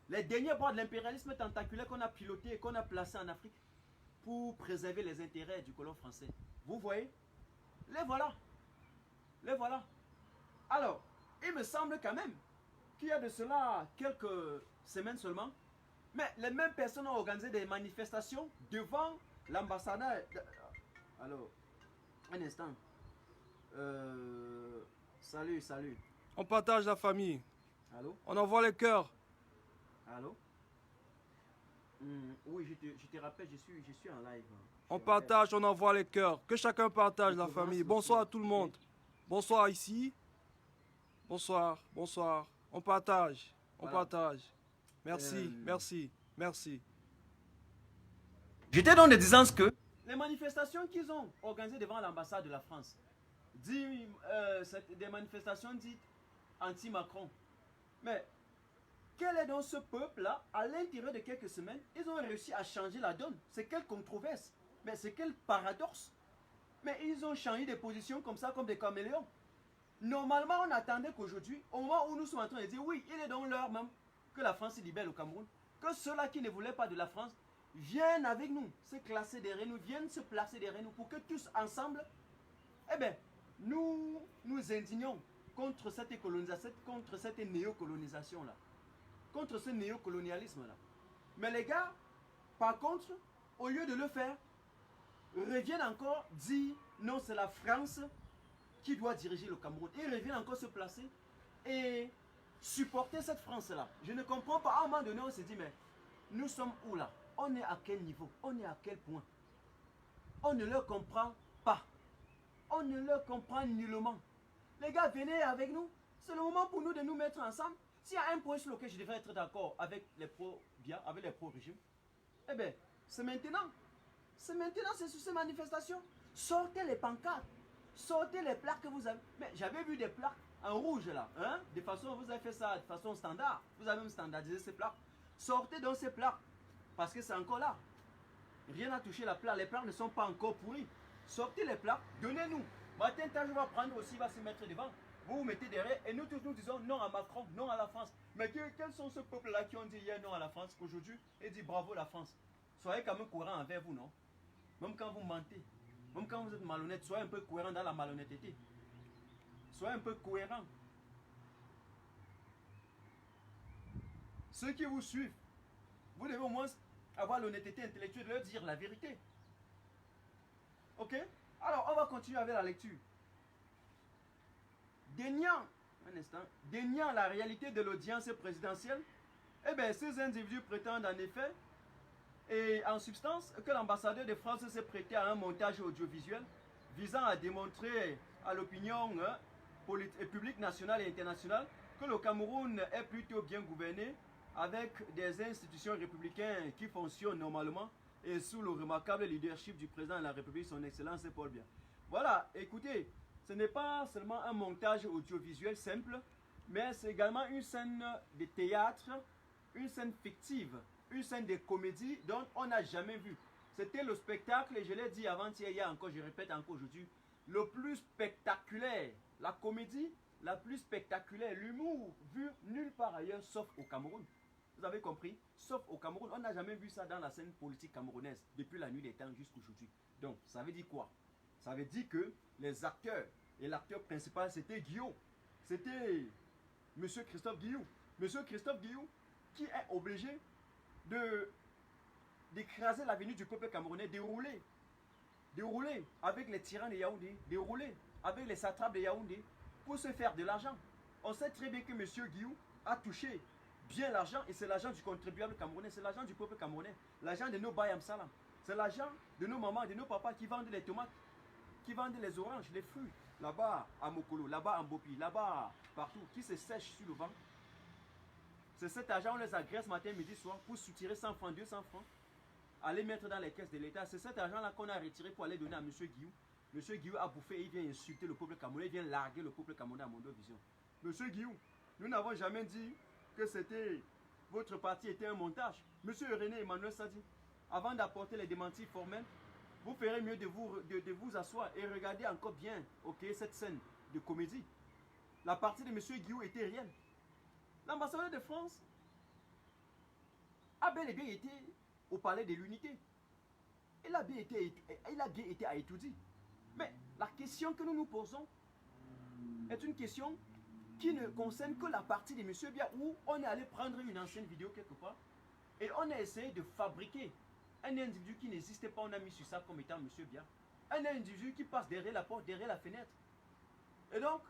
Les derniers bras de l'impérialisme tentaculaire qu'on a piloté et qu'on a placé en Afrique pour préserver les intérêts du colon français. Vous voyez? Les voilà. Les voilà. Alors, il me semble quand même qu'il y a de cela quelques semaines seulement, mais les mêmes personnes ont organisé des manifestations devant l'ambassadeur. Alors, un instant. Salut, salut. On partage la famille. Allô? On envoie les cœurs. Allô? Oui, je te rappelle, je suis en live. On partage, on envoie les cœurs. Que chacun partage la famille. Bonsoir à tout le monde. Bonsoir ici. Bonsoir, bonsoir. On partage, on partage. Merci, merci, merci. J'étais dans des disant que les manifestations qu'ils ont organisées devant l'ambassade de la France, des manifestations dites anti-Macron. Mais quel est donc ce peuple-là, à l'intérieur de quelques semaines, ils ont réussi à changer la donne. C'est quelle controverse, mais c'est quel paradoxe. Mais ils ont changé de position comme ça, comme des caméléons. Normalement, on attendait qu'aujourd'hui, au moment où nous sommes en train de dire, oui, il est donc l'heure même que la France se libère au Cameroun, que ceux-là qui ne voulaient pas de la France viennent avec nous, se classer derrière nous, viennent se placer derrière nous, pour que tous ensemble, eh bien, nous indignons contre cette colonisation, contre cette néocolonisation-là, contre ce néocolonialisme-là. Mais les gars, par contre, au lieu de le faire, reviennent encore dire, non, c'est la France qui doit diriger le Cameroun. Ils reviennent encore se placer et supporter cette France-là. Je ne comprends pas. À un moment donné, on se dit, mais nous sommes où là? On est à quel niveau? On est à quel point? On ne le comprend pas. On ne le comprend nullement. Les gars, venez avec nous. C'est le moment pour nous de nous mettre ensemble. S'il y a un point sur lequel je devrais être d'accord avec les pro-Bia, avec les pro-régime, eh bien, c'est maintenant. C'est maintenant, c'est sur ces manifestations. Sortez les pancartes. Sortez les plaques que vous avez. Mais j'avais vu des plaques en rouge là. Hein? De façon, vous avez fait ça de façon standard. Vous avez même standardisé ces plaques. Sortez donc ces plaques. Parce que c'est encore là. Rien n'a touché la plaque. Les plaques ne sont pas encore pourries. Sortez les plaques. Donnez-nous. Martin Taj va prendre aussi, va se mettre devant. Vous vous mettez derrière. Et nous tous nous disons non à Macron, non à la France. Mais quels sont ceux peuples-là qui ont dit hier non à la France, qu'aujourd'hui, et dit bravo la France? Soyez quand même courant envers vous, non? Même quand vous mentez. Même quand vous êtes malhonnête, soyez un peu cohérent dans la malhonnêteté. Soyez un peu cohérent. Ceux qui vous suivent, vous devez au moins avoir l'honnêteté intellectuelle de leur dire la vérité. Ok? Alors, on va continuer avec la lecture. Déniant la réalité de l'audience présidentielle, eh bien, ces individus prétendent en effet et en substance que l'ambassadeur de France s'est prêté à un montage audiovisuel visant à démontrer à l'opinion publique nationale et internationale que le Cameroun est plutôt bien gouverné avec des institutions républicaines qui fonctionnent normalement et sous le remarquable leadership du président de la République, son Excellence Paul Biya. Voilà, écoutez, ce n'est pas seulement un montage audiovisuel simple, mais c'est également une scène de théâtre, une scène fictive, une scène de comédie dont on n'a jamais vu. C'était le spectacle, et je l'ai dit avant-hier, encore, je répète encore aujourd'hui, le plus spectaculaire, la comédie la plus spectaculaire, l'humour vu nulle part ailleurs sauf au Cameroun. Vous avez compris? Sauf au Cameroun, on n'a jamais vu ça dans la scène politique camerounaise depuis la nuit des temps jusqu'à aujourd'hui. Donc, ça veut dire quoi? Ça veut dire que les acteurs, et l'acteur principal c'était Guillaume, c'était M. Christophe Guillou. M. Christophe Guillou qui est obligé d'écraser l'avenir du peuple camerounais, dérouler avec les tyrans de Yaoundé, dérouler avec les satrapes de Yaoundé pour se faire de l'argent. On sait très bien que M. Guillou a touché bien l'argent et c'est l'argent du contribuable camerounais, c'est l'argent du peuple camerounais, l'argent de nos Bayam Salam, c'est l'argent de nos mamans, de nos papas qui vendent les tomates, qui vendent les oranges, les fruits, là-bas à Mokolo, là-bas à Mbopi, là-bas partout, qui se sèchent sur le vent. C'est cet argent, on les agresse matin, midi, soir pour soutirer 100 francs, 200 francs, aller mettre dans les caisses de l'État. C'est cet argent-là qu'on a retiré pour aller donner à M. Guillou. M. Guillou a bouffé, il vient insulter le peuple camerounais, il vient larguer le peuple camerounais à Mondovision. M. Guillou, nous n'avons jamais dit que votre parti était un montage. M. René Emmanuel Sadi, avant d'apporter les démentis formels, vous ferez mieux de vous asseoir et regarder encore bien cette scène de comédie. La partie de M. Guillou était réelle. L'ambassadeur de France a bel et bien été au palais de l'unité. Il a bien été à étudier. Mais la question que nous nous posons est une question qui ne concerne que la partie de M. Biya, où on est allé prendre une ancienne vidéo quelque part et on a essayé de fabriquer un individu qui n'existait pas. On a mis sur ça comme étant M. Biya. Un individu qui passe derrière la porte, derrière la fenêtre. Et donc,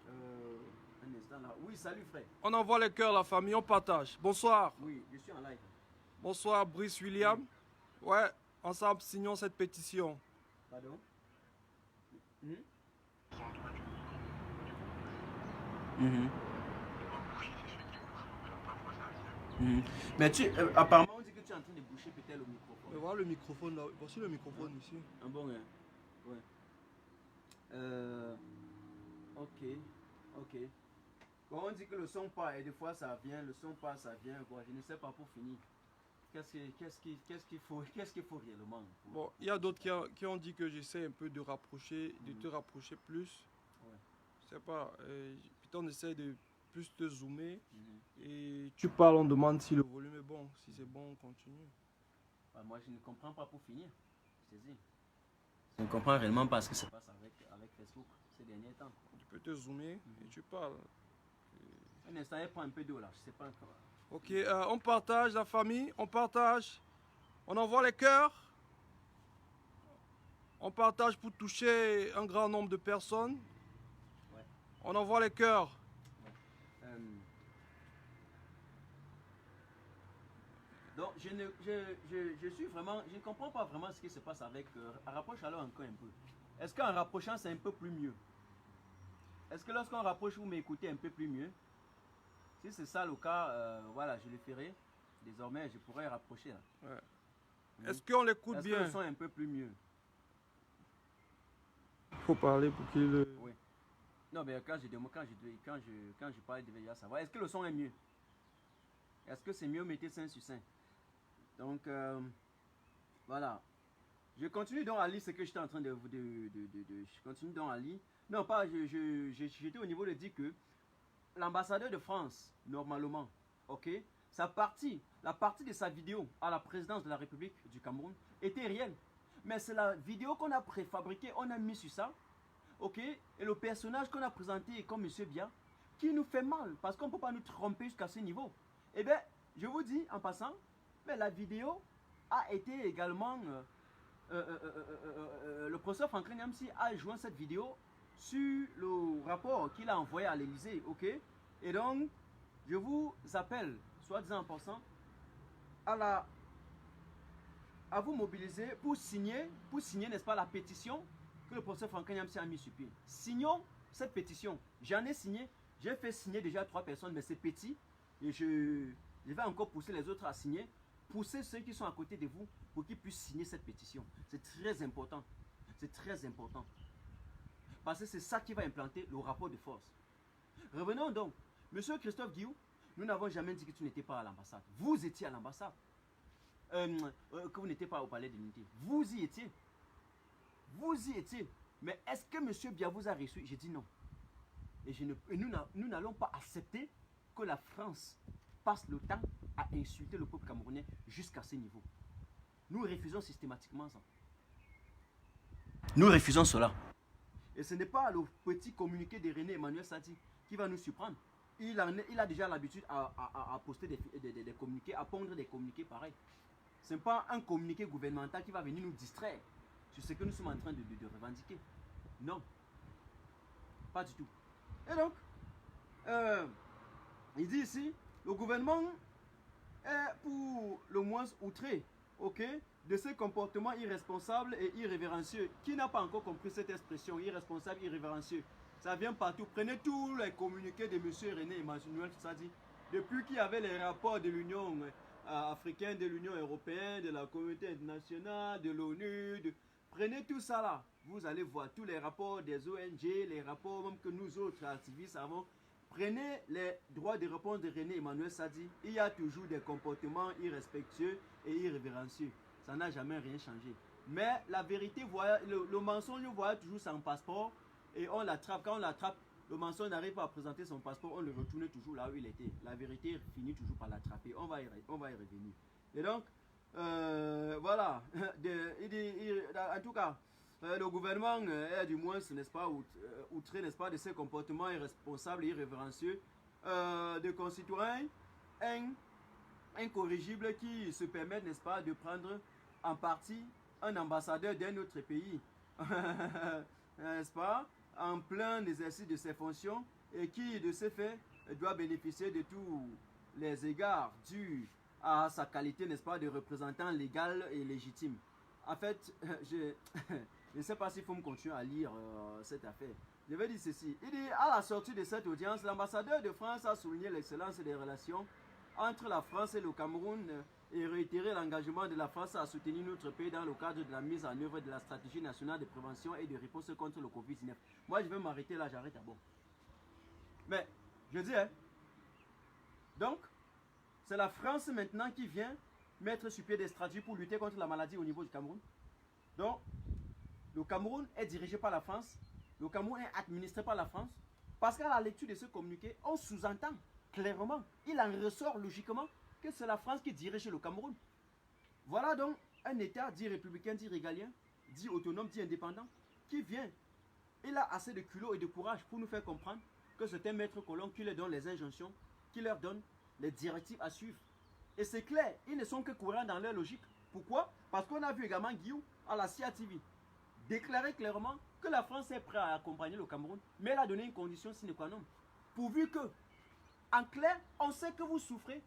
un instant là. Oui, salut frère. On envoie les cœurs, la famille, on partage. Bonsoir. Oui, je suis en live. Bonsoir, Brice William. Ouais, ensemble, signons cette pétition. Pardon? Mais apparemment, on dit que tu es en train de boucher peut-être le microphone. Mais voilà le microphone là. Voici le microphone ici. Un bon, hein? Ouais. Ok. Ok. Bon, on dit que le son part et des fois ça vient, le son part, ça vient. Quoi. Je ne sais pas pour finir. Qu'est-ce qu'il faut réellement Bon, il y a d'autres qui ont dit que j'essaie un peu de rapprocher, de te rapprocher plus. Ouais. Je sais pas. Puis on essaie de plus te zoomer. Et tu parles, on demande si le volume est bon. Si c'est bon, on continue. Bah, moi, je ne comprends pas pour finir. Je te dis. Je ne comprends réellement pas ce qui se passe avec Facebook ces derniers temps. Tu peux te zoomer et tu parles. Un instant, elle prend un peu d'eau là. Je sais pas encore. Ok, on partage la famille, on partage. On envoie les cœurs. On partage pour toucher un grand nombre de personnes. Ouais. On envoie les cœurs. Donc, je suis vraiment, je ne comprends pas vraiment ce qui se passe avec. Rapproche alors encore un peu. Est-ce qu'en rapprochant, c'est un peu plus mieux? Est-ce que lorsqu'on rapproche, vous m'écoutez un peu plus mieux? Si c'est ça le cas, voilà, je le ferai. Désormais, je pourrais rapprocher. Là. Ouais. Est-ce qu'on l'écoute bien? Est-ce que le son est un peu plus mieux? Il faut parler pour qu'il... Oui. Non, mais quand je parle, de déjà savoir. Est-ce que le son est mieux? Est-ce que c'est mieux? Mettez 5 sur 5. Donc, voilà. Je continue donc à lire ce que j'étais en train de je continue donc à lire. Non, pas, j'étais au niveau de dire que l'ambassadeur de France, normalement, ok, la partie de sa vidéo à la présidence de la République du Cameroun était réelle. Mais c'est la vidéo qu'on a préfabriquée, on a mis sur ça, ok, et le personnage qu'on a présenté comme M. Biya, qui nous fait mal, parce qu'on ne peut pas nous tromper jusqu'à ce niveau. Eh bien, je vous dis en passant, mais la vidéo a été également, le professeur Franklin Nyamsi a joint cette vidéo sur le rapport qu'il a envoyé à l'Élysée, ok? Et donc, je vous appelle, soit disant en passant, à vous mobiliser pour signer, n'est-ce pas, la pétition que le professeur Franklin Nyamsi a mis sur pied. Signons cette pétition. J'en ai signé, j'ai fait signer déjà 3 personnes, mais c'est petit. Et je vais encore pousser les autres à signer. Poussez ceux qui sont à côté de vous pour qu'ils puissent signer cette pétition. C'est très important. C'est très important. Parce que c'est ça qui va implanter le rapport de force. Revenons donc. Monsieur Christophe Guillou, nous n'avons jamais dit que tu n'étais pas à l'ambassade. Vous étiez à l'ambassade. Que vous n'étiez pas au palais de l'unité. Vous y étiez. Vous y étiez. Mais est-ce que monsieur Biya vous a reçu? J'ai dit non. Et nous n'allons pas accepter que la France passe le temps à insulter le peuple camerounais jusqu'à ce niveau. Nous refusons systématiquement ça. Nous refusons cela. Et ce n'est pas le petit communiqué de René Emmanuel Sadi qui va nous surprendre. Il a déjà l'habitude à poster des communiqués, à pondre des communiqués pareils. Ce n'est pas un communiqué gouvernemental qui va venir nous distraire sur ce que nous sommes en train de revendiquer. Non. Pas du tout. Et donc, il dit ici, le gouvernement est pour le moins outré, ok, de ce comportement irresponsable et irrévérencieux. Qui n'a pas encore compris cette expression, irresponsable, irrévérencieux? Ça vient partout. Prenez tous les communiqués de M. René Emmanuel Sadi. Depuis qu'il y avait les rapports de l'Union africaine, de l'Union européenne, de la communauté internationale, de l'ONU. Prenez tout ça là. Vous allez voir tous les rapports des ONG, les rapports même que nous autres activistes avons. Prenez les droits de réponse de René Emmanuel Sadi. Il y a toujours des comportements irrespectueux et irrévérencieux. Ça n'a jamais rien changé. Mais la vérité, le mensonge voit toujours son passeport et on l'attrape. Quand on l'attrape, le mensonge n'arrive pas à présenter son passeport, on le retourne toujours là où il était. La vérité finit toujours par l'attraper. On va y revenir. Et donc, voilà. En tout cas, le gouvernement est du moins, n'est-ce pas, outré, n'est-ce pas, de ses comportements irresponsables et irrévérencieux de concitoyens incorrigibles qui se permettent, n'est-ce pas, de prendre en partie un ambassadeur d'un autre pays, n'est-ce pas, en plein exercice de ses fonctions et qui, de ce fait, doit bénéficier de tous les égards dus à sa qualité, n'est-ce pas, de représentant légal et légitime. En fait, je ne sais pas s'il faut me continuer à lire cette affaire. Je vais dire ceci. Il dit, à la sortie de cette audience, l'ambassadeur de France a souligné l'excellence des relations entre la France et le Cameroun et réitéré l'engagement de la France à soutenir notre pays dans le cadre de la mise en œuvre de la stratégie nationale de prévention et de riposte contre le Covid-19. Moi, je vais m'arrêter là, j'arrête d'abord. Mais, je dis, hein, donc, c'est la France maintenant qui vient mettre sur pied des stratégies pour lutter contre la maladie au niveau du Cameroun. Donc, le Cameroun est dirigé par la France, le Cameroun est administré par la France, parce qu'à la lecture de ce communiqué, on sous-entend clairement, il en ressort logiquement que c'est la France qui dirige le Cameroun. Voilà donc un État dit républicain, dit régalien, dit autonome, dit indépendant, qui vient. Il a assez de culot et de courage pour nous faire comprendre que c'est un maître colon qui leur donne les injonctions, qui leur donne les directives à suivre. Et c'est clair, ils ne sont que courants dans leur logique. Pourquoi? Parce qu'on a vu également Guillaume à la CIA TV déclarer clairement que la France est prête à accompagner le Cameroun, mais elle a donné une condition sine qua non. Pourvu que, en clair, on sait que vous souffrez,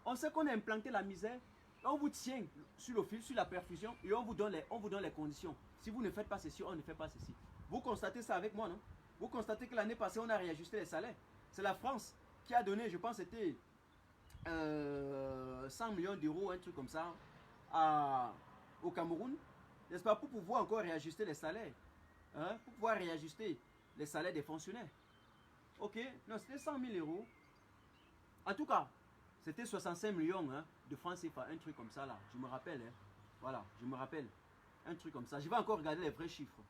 on sait qu'on a implanté la misère, on vous tient sur le fil, sur la perfusion, et on vous donne les conditions. Si vous ne faites pas ceci, on ne fait pas ceci. Vous constatez ça avec moi, non? Vous constatez que l'année passée, on a réajusté les salaires. C'est la France qui a donné, je pense, c'était 100 millions d'euros, un truc comme ça, au Cameroun, n'est-ce pas, pour pouvoir encore réajuster les salaires, hein, pour pouvoir réajuster les salaires des fonctionnaires. Ok, non, c'était 100 000 euros. En tout cas, c'était 65 millions hein, de francs CFA, un truc comme ça là, je me rappelle. Hein. Voilà, je me rappelle. Un truc comme ça. Je vais encore regarder les vrais chiffres.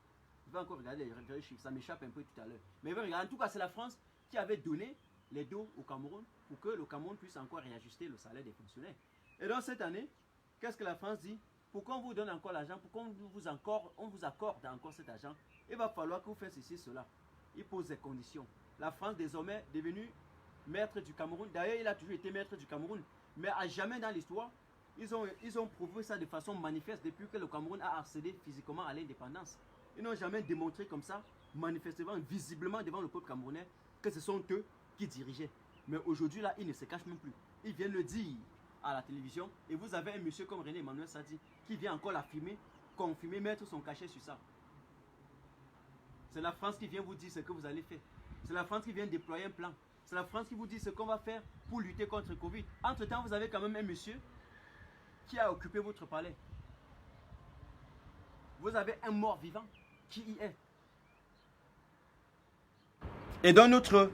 Ça m'échappe un peu tout à l'heure. Mais regarder, en tout cas, c'est la France qui avait donné les dos au Cameroun pour que le Cameroun puisse encore réajuster le salaire des fonctionnaires. Et donc cette année, qu'est-ce que la France dit? Pourquoi on vous donne encore l'argent? Pourquoi on vous accorde encore cet argent? Il va falloir que vous fassiez ceci, cela. Il pose des conditions. La France désormais est devenue maître du Cameroun. D'ailleurs, il a toujours été maître du Cameroun. Mais à jamais dans l'histoire, ils ont prouvé ça de façon manifeste depuis que le Cameroun a accédé physiquement à l'indépendance. Ils n'ont jamais démontré comme ça, manifestement, visiblement devant le peuple camerounais, que ce sont eux qui dirigeaient. Mais aujourd'hui, là, ils ne se cachent même plus. Ils viennent le dire à la télévision. Et vous avez un monsieur comme René Emmanuel Sadi qui vient encore l'affirmer, confirmer, mettre son cachet sur ça. C'est la France qui vient vous dire ce que vous allez faire. C'est la France qui vient déployer un plan. C'est la France qui vous dit ce qu'on va faire pour lutter contre le Covid. Entre-temps, vous avez quand même un monsieur qui a occupé votre palais. Vous avez un mort vivant qui y est. Et donc notre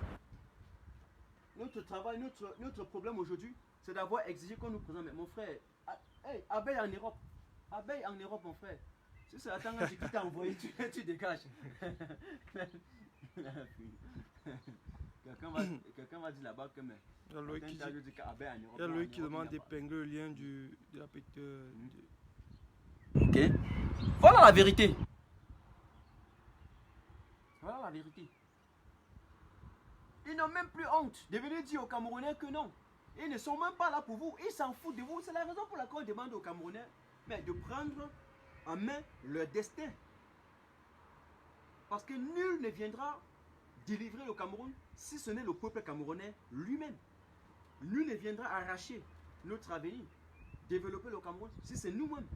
travail, notre problème aujourd'hui, c'est d'avoir exigé qu'on nous présente. Mais mon frère, hey, abeille en Europe. Abeille en Europe, mon frère. Si c'est la tanga qui t'a envoyé, tu dégages. Quelqu'un va dire là-bas que mais. Il y a Loïc qui demande d'épingler le lien de la petite. Ok. Voilà la vérité. Voilà la vérité. Ils n'ont même plus honte de venir dire aux Camerounais que non. Ils ne sont même pas là pour vous. Ils s'en foutent de vous. C'est la raison pour laquelle on demande aux Camerounais de prendre en main leur destin. Parce que nul ne viendra délivrer le Cameroun si ce n'est le peuple camerounais lui-même. Nul ne viendra arracher notre avenir, développer le Cameroun si c'est nous-mêmes.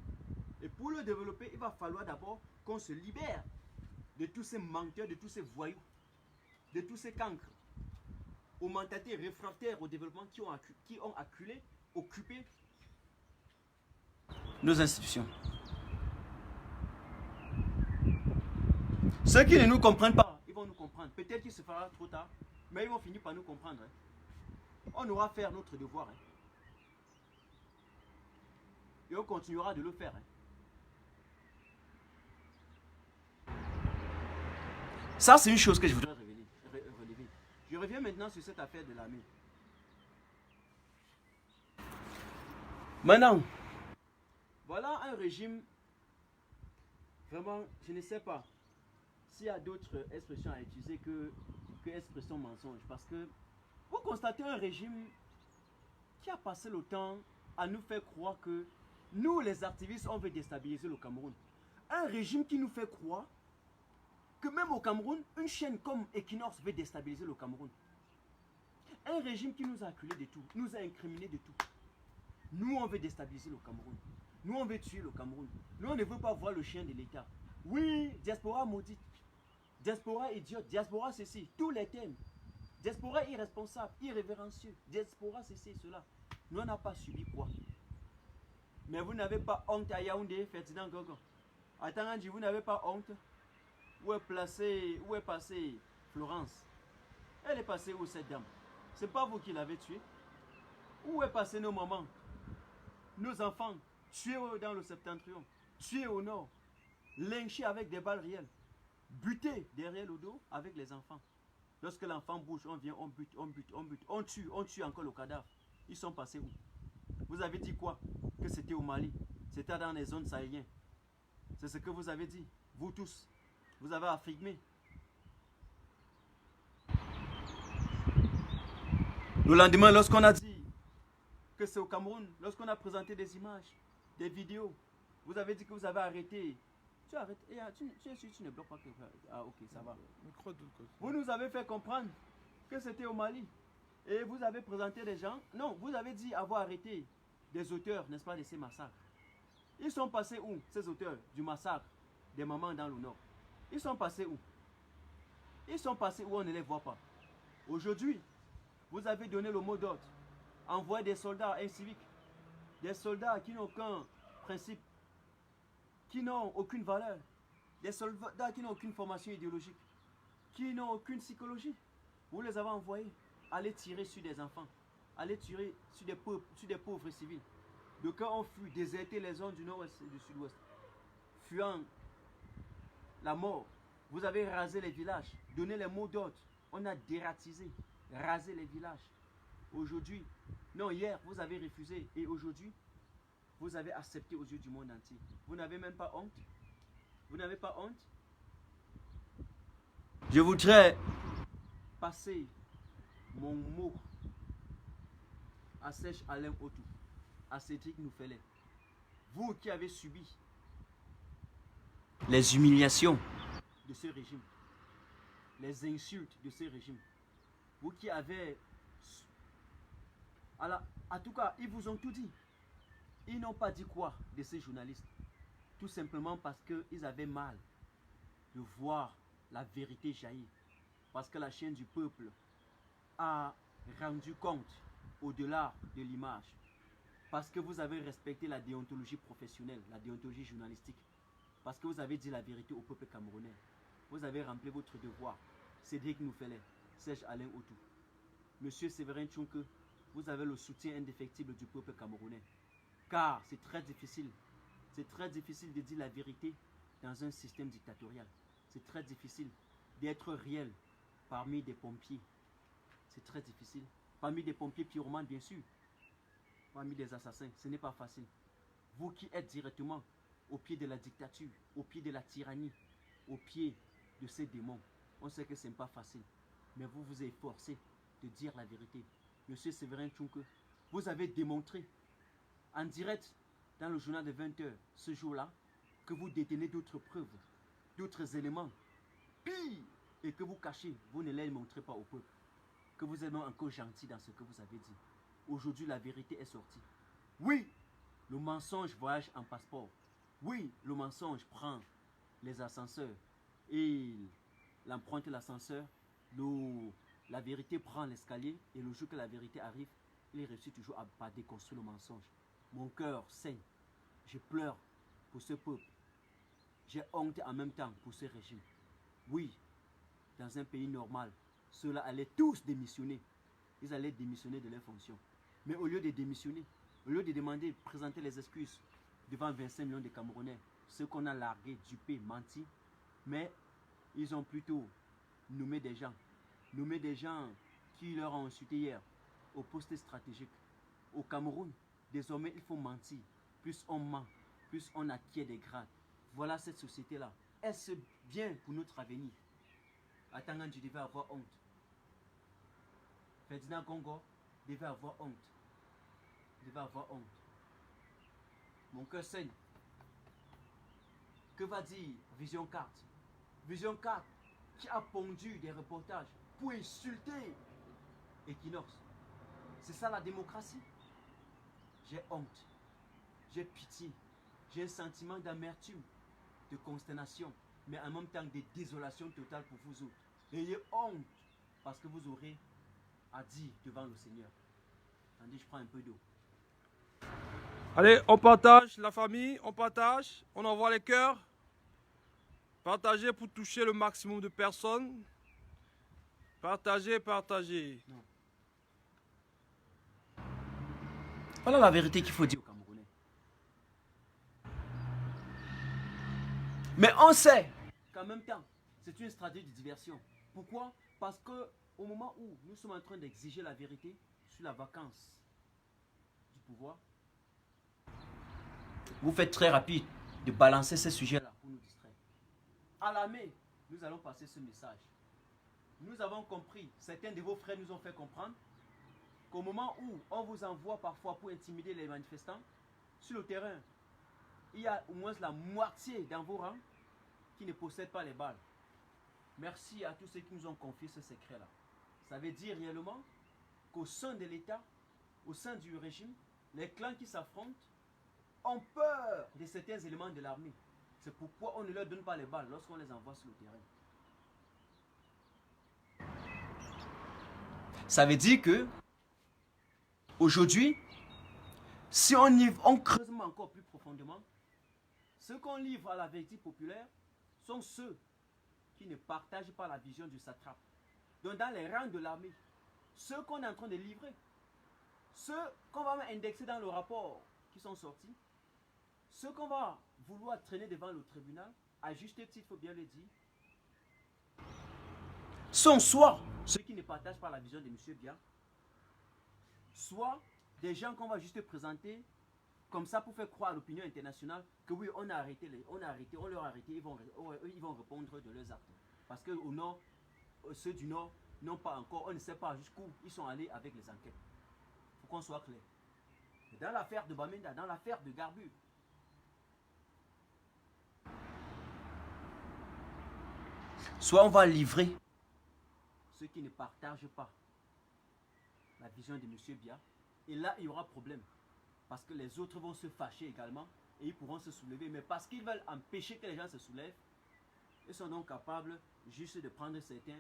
Et pour le développer, il va falloir d'abord qu'on se libère de tous ces menteurs, de tous ces voyous, de tous ces cancres, aux mentalités réfractaires au développement qui ont acculé, occupé nos institutions. Ceux qui ne nous comprennent pas, ils vont nous comprendre. Peut-être qu'il se fera trop tard, mais ils vont finir par nous comprendre. Hein. On aura à faire notre devoir. Hein. Et on continuera de le faire. Hein. Ça, c'est une chose que je voudrais Je reviens maintenant sur cette affaire de l'armée. Maintenant, voilà un régime, vraiment, je ne sais pas s'il y a d'autres expressions à utiliser que expression mensonge. Parce que vous constatez un régime qui a passé le temps à nous faire croire que nous, les activistes, on veut déstabiliser le Cameroun. Un régime qui nous fait croire que même au Cameroun, une chaîne comme Equinox veut déstabiliser le Cameroun. Un régime qui nous a acculés de tout, nous a incriminés de tout. Nous, on veut déstabiliser le Cameroun. Nous, on veut tuer le Cameroun. Nous, on ne veut pas voir le chien de l'État. Oui, diaspora maudite. Diaspora idiote. Diaspora ceci. Tous les thèmes. Diaspora irresponsable, irrévérencieux. Diaspora ceci et cela. Nous, on n'a pas subi quoi. Mais vous n'avez pas honte à Yaoundé, Ferdinand Gogo. Attends, Andy, vous n'avez pas honte. Où est passée Florence? Elle est passée où cette dame? C'est pas vous qui l'avez tuée. Où est passé nos mamans? Nos enfants tués dans le septentrion, tués au nord, lynchés avec des balles réelles, butés derrière le dos avec les enfants. Lorsque l'enfant bouge, on vient, on bute, on tue encore le cadavre. Ils sont passés où? Vous avez dit quoi? Que c'était au Mali, c'était dans les zones sahéliennes. C'est ce que vous avez dit, vous tous. Vous avez affirmé. Le lendemain, lorsqu'on a dit que c'est au Cameroun, lorsqu'on a présenté des images, des vidéos, vous avez dit que vous avez arrêté. Tu arrêtes. Tu ne bloques pas que. Ah, ok, ça va. Vous nous avez fait comprendre que c'était au Mali. Et vous avez présenté des gens. Non, vous avez dit avoir arrêté des auteurs, n'est-ce pas, de ces massacres. Ils sont passés où, ces auteurs du massacre des mamans dans le nord? Ils sont passés où? Ils sont passés où on ne les voit pas. Aujourd'hui, vous avez donné le mot d'ordre. Envoyer des soldats inciviques, des soldats qui n'ont aucun principe, qui n'ont aucune valeur, des soldats qui n'ont aucune formation idéologique, qui n'ont aucune psychologie. Vous les avez envoyés aller tirer sur des enfants, aller tirer sur des pauvres civils. De quand on fut déserté les zones du nord-ouest et du sud-ouest, fuyant la mort, vous avez rasé les villages, donné les mots d'ordre, on a dératisé, rasé les villages. Aujourd'hui, non, hier, vous avez refusé et aujourd'hui, vous avez accepté aux yeux du monde entier. Vous n'avez même pas honte? Vous n'avez pas honte? Je voudrais passer mon mot à Sèche Alain Otou, à Cédric Noufelet. Vous qui avez subi les humiliations de ce régime, les insultes de ce régime, vous qui avez... Alors, en tout cas, ils vous ont tout dit. Ils n'ont pas dit quoi de ces journalistes? Tout simplement parce qu'ils avaient mal de voir la vérité jaillir. Parce que la chaîne du peuple a rendu compte au-delà de l'image. Parce que vous avez respecté la déontologie professionnelle, la déontologie journalistique. Parce que vous avez dit la vérité au peuple camerounais. Vous avez rempli votre devoir. Cédric Noufelet, Serge Alain Otou, Monsieur Séverin Tchouke, vous avez le soutien indéfectible du peuple camerounais. Car c'est très difficile de dire la vérité dans un système dictatorial. C'est très difficile d'être réel parmi des pompiers. C'est très difficile. Parmi des pompiers pyromanes, bien sûr. Parmi des assassins, ce n'est pas facile. Vous qui êtes directement au pied de la dictature, au pied de la tyrannie, au pied de ces démons, on sait que ce n'est pas facile. Mais vous vous efforcez de dire la vérité. Monsieur Séverin Tchouke, vous avez démontré en direct dans le journal de 20h ce jour-là que vous détenez d'autres preuves, d'autres éléments pire et que vous cachez, vous ne les montrez pas au peuple. Que vous êtes encore gentil dans ce que vous avez dit. Aujourd'hui, la vérité est sortie. Oui, le mensonge voyage en passeport. Oui, le mensonge prend les ascenseurs et l'emprunte l'ascenseur. La vérité prend l'escalier et le jour que la vérité arrive, il réussit toujours à déconstruire le mensonge. Mon cœur saigne. Je pleure pour ce peuple. J'ai honte en même temps pour ce régime. Oui, dans un pays normal, ceux-là allaient tous démissionner. Ils allaient démissionner de leurs fonctions. Mais au lieu de démissionner, au lieu de demander, présenter les excuses devant 25 millions de Camerounais, ceux qu'on a largués, dupés, menti, mais ils ont plutôt nommé des gens qui leur ont insulté hier au poste stratégique. Au Cameroun, désormais, il faut mentir. Plus on ment, plus on acquiert des grades. Voilà cette société-là. Est-ce bien pour notre avenir? Attends, tu devais avoir honte. Ferdinand Congo devait avoir honte. Devait avoir honte. Mon cœur saigne. Que va dire Vision 4? Vision 4 qui a pondu des reportages pour insulter Equinox. C'est ça la démocratie? J'ai honte. J'ai pitié. J'ai un sentiment d'amertume, de consternation, mais en même temps de désolation totale pour vous autres. Ayez honte parce que vous aurez à dire devant le Seigneur. Attendez, je prends un peu d'eau. Allez, on partage la famille, on partage, on envoie les cœurs. Partagez pour toucher le maximum de personnes. Partagez, partagez. Non. Voilà la vérité qu'il faut dire aux Camerounais. Mais on sait qu'en même temps, c'est une stratégie de diversion. Pourquoi? Parce que au moment où nous sommes en train d'exiger la vérité sur la vacance du pouvoir, vous faites très rapide de balancer ces sujets-là pour nous distraire. À l'armée, nous allons passer ce message. Nous avons compris, certains de vos frères nous ont fait comprendre qu'au moment où on vous envoie parfois pour intimider les manifestants, sur le terrain, il y a au moins la moitié dans vos rangs qui ne possèdent pas les balles. Merci à tous ceux qui nous ont confié ce secret-là. Ça veut dire réellement qu'au sein de l'État, au sein du régime, les clans qui s'affrontent ont peur de certains éléments de l'armée. C'est pourquoi on ne leur donne pas les balles lorsqu'on les envoie sur le terrain. Ça veut dire que aujourd'hui, si on creuse encore plus profondément, ceux qu'on livre à la vérité populaire sont ceux qui ne partagent pas la vision du satrape. Donc dans les rangs de l'armée, ceux qu'on est en train de livrer, ceux qu'on va indexer dans le rapport qui sont sortis, ceux qu'on va vouloir traîner devant le tribunal, à juste titre, il faut bien le dire, sont soit ceux qui ne partagent pas la vision de M. Bia, soit des gens qu'on va juste présenter comme ça pour faire croire à l'opinion internationale que oui, on leur a arrêté, ils vont répondre de leurs actes. Parce que au nord, ceux du nord n'ont pas encore, on ne sait pas jusqu'où ils sont allés avec les enquêtes. Il faut qu'on soit clair. Dans l'affaire de Bamenda, dans l'affaire de Garbu, soit on va livrer ceux qui ne partagent pas la vision de M. Bia, et là il y aura problème. Parce que les autres vont se fâcher également et ils pourront se soulever. Mais parce qu'ils veulent empêcher que les gens se soulèvent, ils sont donc capables juste de prendre certains,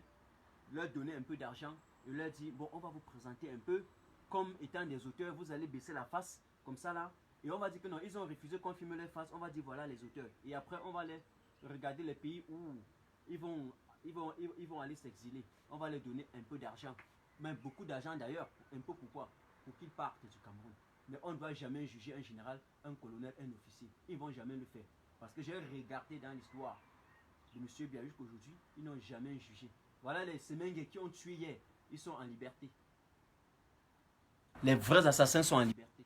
leur donner un peu d'argent et leur dire, bon, on va vous présenter un peu comme étant des auteurs, vous allez baisser la face comme ça là. Et on va dire que non, ils ont refusé qu'on filme les faces, on va dire voilà les auteurs. Et après on va les regarder les pays où ils vont aller s'exiler. On va leur donner un peu d'argent, même beaucoup d'argent d'ailleurs. Un peu pourquoi? Pour qu'ils partent du Cameroun. Mais on ne doit jamais juger un général, un colonel, un officier. Ils ne vont jamais le faire. Parce que j'ai regardé dans l'histoire de M. Bia jusqu'aujourd'hui, ils n'ont jamais jugé. Voilà les Semengue qui ont tué hier, ils sont en liberté. Les vrais assassins sont en liberté.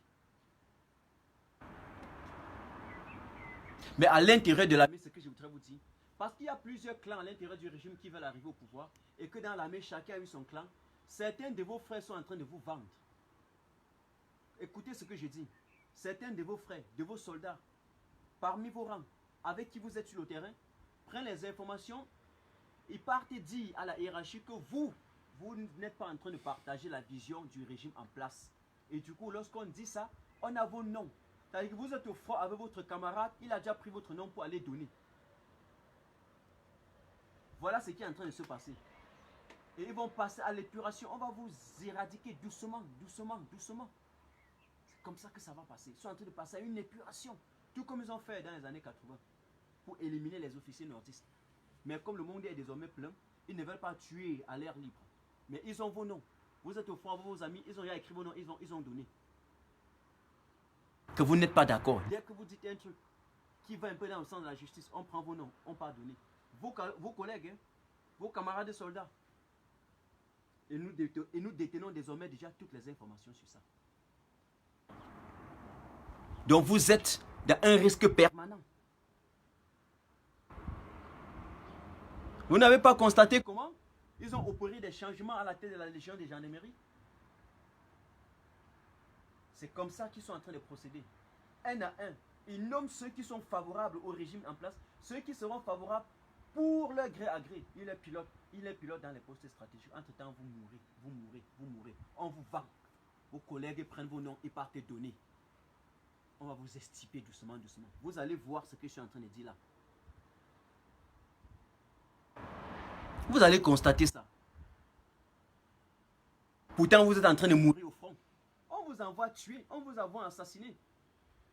Mais à l'intérieur de l'armée, ce que je voudrais vous dire, parce qu'il y a plusieurs clans à l'intérieur du régime qui veulent arriver au pouvoir, et que dans l'armée, chacun a eu son clan, certains de vos frères sont en train de vous vendre. Écoutez ce que je dis. Certains de vos frères, de vos soldats, parmi vos rangs, avec qui vous êtes sur le terrain, prennent les informations, ils partent et disent à la hiérarchie que vous n'êtes pas en train de partager la vision du régime en place. Et du coup, lorsqu'on dit ça, on a vos noms. C'est-à-dire que vous êtes au front avec votre camarade, il a déjà pris votre nom pour aller donner. Voilà ce qui est en train de se passer. Et ils vont passer à l'épuration. On va vous éradiquer doucement, doucement, doucement. Comme ça que ça va passer. Ils sont en train de passer à une épuration. Tout comme ils ont fait dans les années 80. Pour éliminer les officiers nordistes. Mais comme le monde est désormais plein, ils ne veulent pas tuer à l'air libre. Mais ils ont vos noms. Vous êtes au front avec vos amis, ils ont déjà écrit vos noms, ils ont donné. Que vous n'êtes pas d'accord. Dès que vous dites un truc qui va un peu dans le sens de la justice, on prend vos noms, on pardonne. Vos collègues, vos camarades de soldats, Et nous détenons désormais déjà toutes les informations sur ça. Donc vous êtes dans un risque permanent. Vous n'avez pas constaté comment ils ont opéré des changements à la tête de la Légion des gendarmeries? C'est comme ça qu'ils sont en train de procéder. Un à un. Ils nomment ceux qui sont favorables au régime en place, ceux qui seront favorables pour leur gré à gré. Il est pilote dans les postes stratégiques. Entre-temps, vous mourrez. On vous vend. Vos collègues prennent vos noms et partent donner. On va vous estiper doucement. Vous allez voir ce que je suis en train de dire là. Vous allez constater ça. Pourtant, vous êtes en train de mourir au front. On vous envoie tuer, on vous envoie assassiner.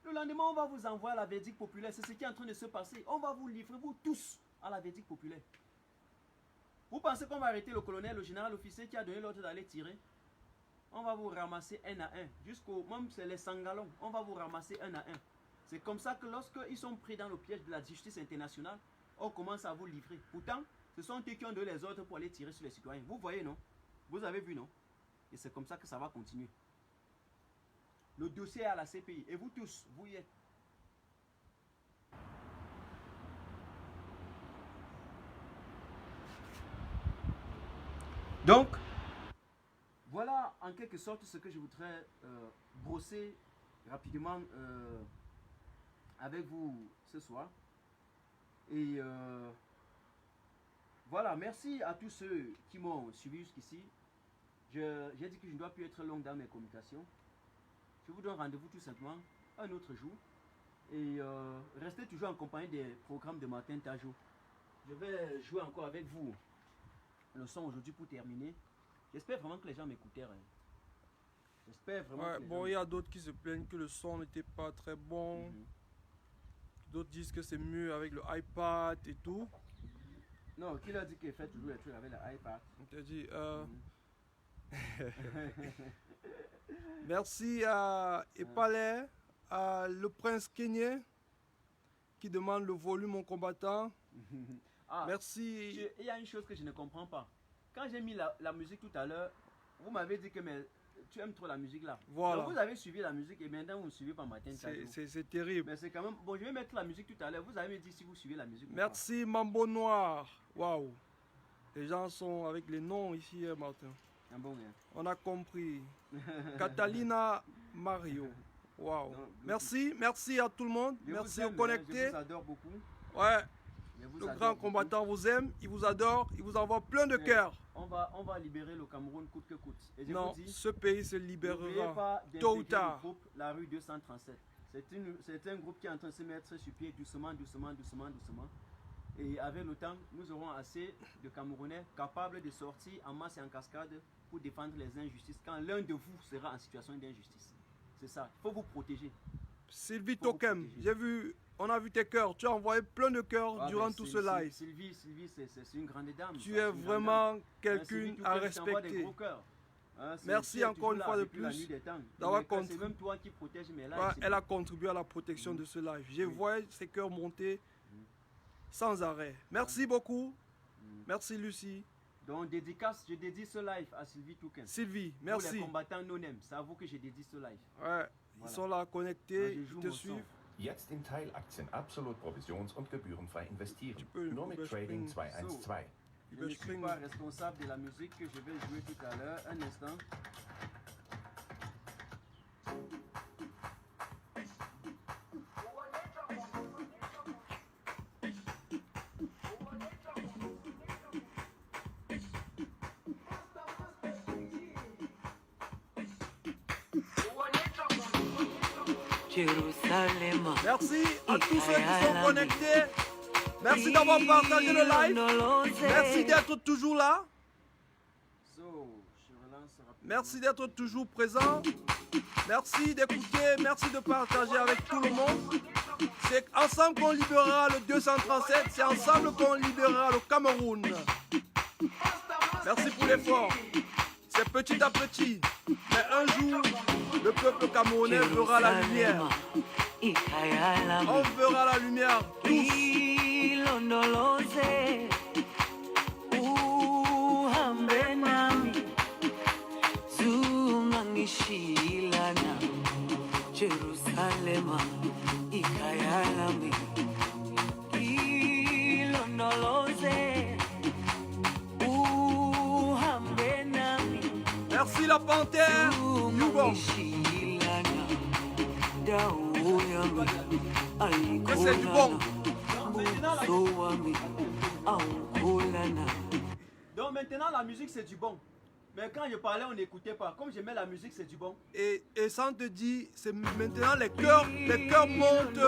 Le lendemain, on va vous envoyer à la verdict populaire. C'est ce qui est en train de se passer. On va vous livrer, vous tous, à la verdict populaire. Vous pensez qu'on va arrêter le colonel, le général officier qui a donné l'ordre d'aller tirer? On va vous ramasser un à un. Jusqu'au même, c'est les sangalons. On va vous ramasser un à un. C'est comme ça que lorsqu'ils sont pris dans le piège de la justice internationale, on commence à vous livrer. Pourtant, ce sont eux qui ont donné les ordres pour aller tirer sur les citoyens. Vous voyez, non? Vous avez vu, non? Et c'est comme ça que ça va continuer. Le dossier est à la CPI. Et vous tous, vous y êtes. Donc, voilà en quelque sorte ce que je voudrais brosser rapidement avec vous ce soir. Et voilà, merci à tous ceux qui m'ont suivi jusqu'ici. J'ai dit que je ne dois plus être long dans mes communications. Je vous donne rendez-vous tout simplement un autre jour. Et restez toujours en compagnie des programmes de Martin Tajo. Je vais jouer encore avec vous le son aujourd'hui pour terminer. J'espère vraiment que les gens m'écoutèrent. J'espère vraiment que les gens... Bon, il y a d'autres qui se plaignent que le son n'était pas très bon. D'autres disent que c'est mieux avec le iPad et tout. Non, qui leur dit qu'il fait toujours les trucs avec l'iPad? On t'a dit... Merci à Epalais, à le prince Kenyé qui demande le volume en combattant. Merci. Il y a une chose que je ne comprends pas. Quand j'ai mis la musique tout à l'heure, vous m'avez dit que tu aimes trop la musique là. Voilà. Donc vous avez suivi la musique et maintenant vous me suivez par matin. C'est terrible. Mais c'est quand même... Bon, je vais mettre la musique tout à l'heure. Vous allez me dire si vous suivez la musique. Merci Mambo Noir. Waouh. Les gens sont avec les noms ici, Martin. Ah bon, hein. On a compris. Catalina Mario. Waouh. Merci à tout le monde. Merci aux connectés. Je vous adore beaucoup. Ouais. Le grand combattant vous aime, il vous adore, il vous envoie plein de cœur. On va libérer le Cameroun coûte que coûte. Et je non, vous dis, ce pays se libérera pas tôt ou tard. Groupe, la rue 237. C'est un groupe qui est en train de se mettre sur pied doucement. Et avec le temps, nous aurons assez de Camerounais capables de sortir en masse et en cascade pour défendre les injustices quand l'un de vous sera en situation d'injustice. C'est ça, il faut vous protéger. Sylvie Tokem, j'ai vu, on a vu tes cœurs, tu as envoyé plein de cœurs durant tout ce live. Sylvie, c'est une grande dame. Tu es vraiment quelqu'un à respecter. Merci encore une fois de plus d'avoir contribué. C'est même toi qui protège mes lives. Elle a contribué à la protection de ce live. J'ai vu ses cœurs monter sans arrêt. Merci beaucoup. Merci Lucie. Donc dédicace, je dédie ce live à Sylvie Touken. Sylvie, merci. Pour les combattants non-name, c'est à vous que je dédie ce live. Ouais, ils sont là connectés, ils te suivent. Jetzt in Teilaktien absolut provisions- und gebührenfrei investieren. Nur mit Trading 212. Je ne suis pas responsable de la musique que je vais jouer tout à l'heure. Un instant. Merci à tous ceux qui sont connectés. Merci d'avoir partagé le live. Merci d'être toujours là. Merci d'être toujours présent. Merci d'écouter. Merci de partager avec tout le monde. C'est ensemble qu'on libérera le 237. C'est ensemble qu'on libérera le Cameroun. Merci pour l'effort. C'est petit à petit. Mais un jour, le peuple camerounais verra la lumière. On verra la lumière tous. ungishilana Jerusalema ikayalami ilondoloze uhambe nami Merci la panthère. Yougo. Que c'est du bon. Donc maintenant la musique c'est du bon. Mais quand je parlais on n'écoutait pas. Comme j'aimais la musique c'est du bon. Et ça on te dit, c'est maintenant les cœurs montent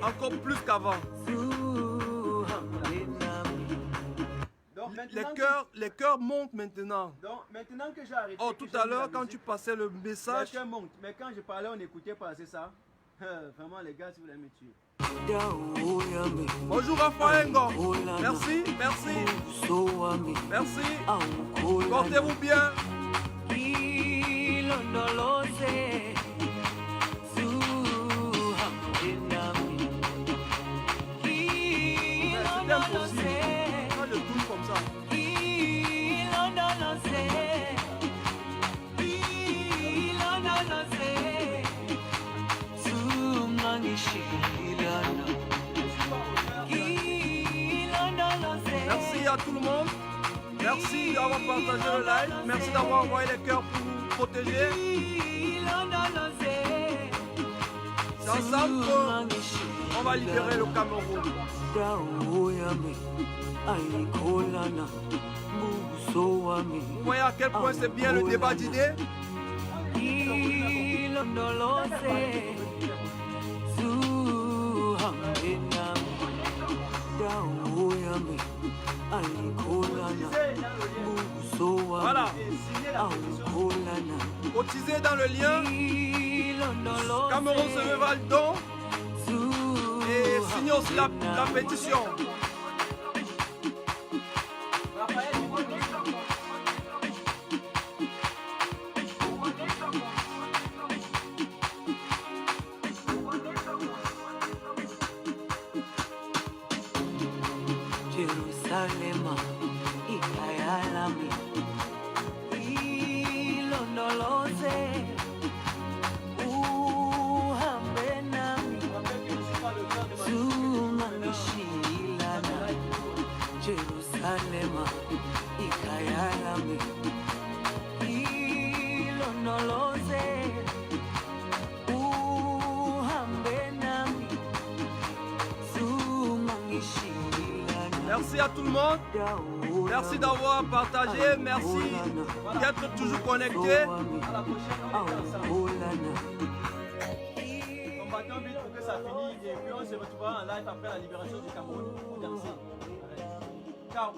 encore plus qu'avant. Donc, Les cœurs montent maintenant. Donc maintenant que j'ai arrêté. Oh, tout à l'heure quand tu passais le Les message. cœurs montent. Mais quand je parlais on n'écoutait pas, c'est ça. Vraiment les gars si vous voulez me tuer. Bonjour Raphaël Ngo. Merci. Merci. Portez-vous bien. C'est impossible. Quand je tourne comme ça. Merci à tout le monde. Merci d'avoir partagé le live. Merci d'avoir envoyé les cœurs pour nous protéger. C'est ensemble qu'on va libérer le Cameroun. Vous voyez à quel point c'est bien le débat d'idées. Voilà. Cotisez dans le lien. Cameroun se lève le don. Et signez aussi la pétition. Jerusalema ikayalami ilondoloze uhambe nami zungangishilana Jerusalema ikayalami ilondoloze uhambe nami zungangishilana. Merci à tout le monde. Merci d'avoir partagé. Merci d'être toujours connecté. À la prochaine, on est ensemble. Combattons vite pour que ça finisse et puis on se retrouvera en live après la libération du Cameroun pour danser. Allez. Ciao.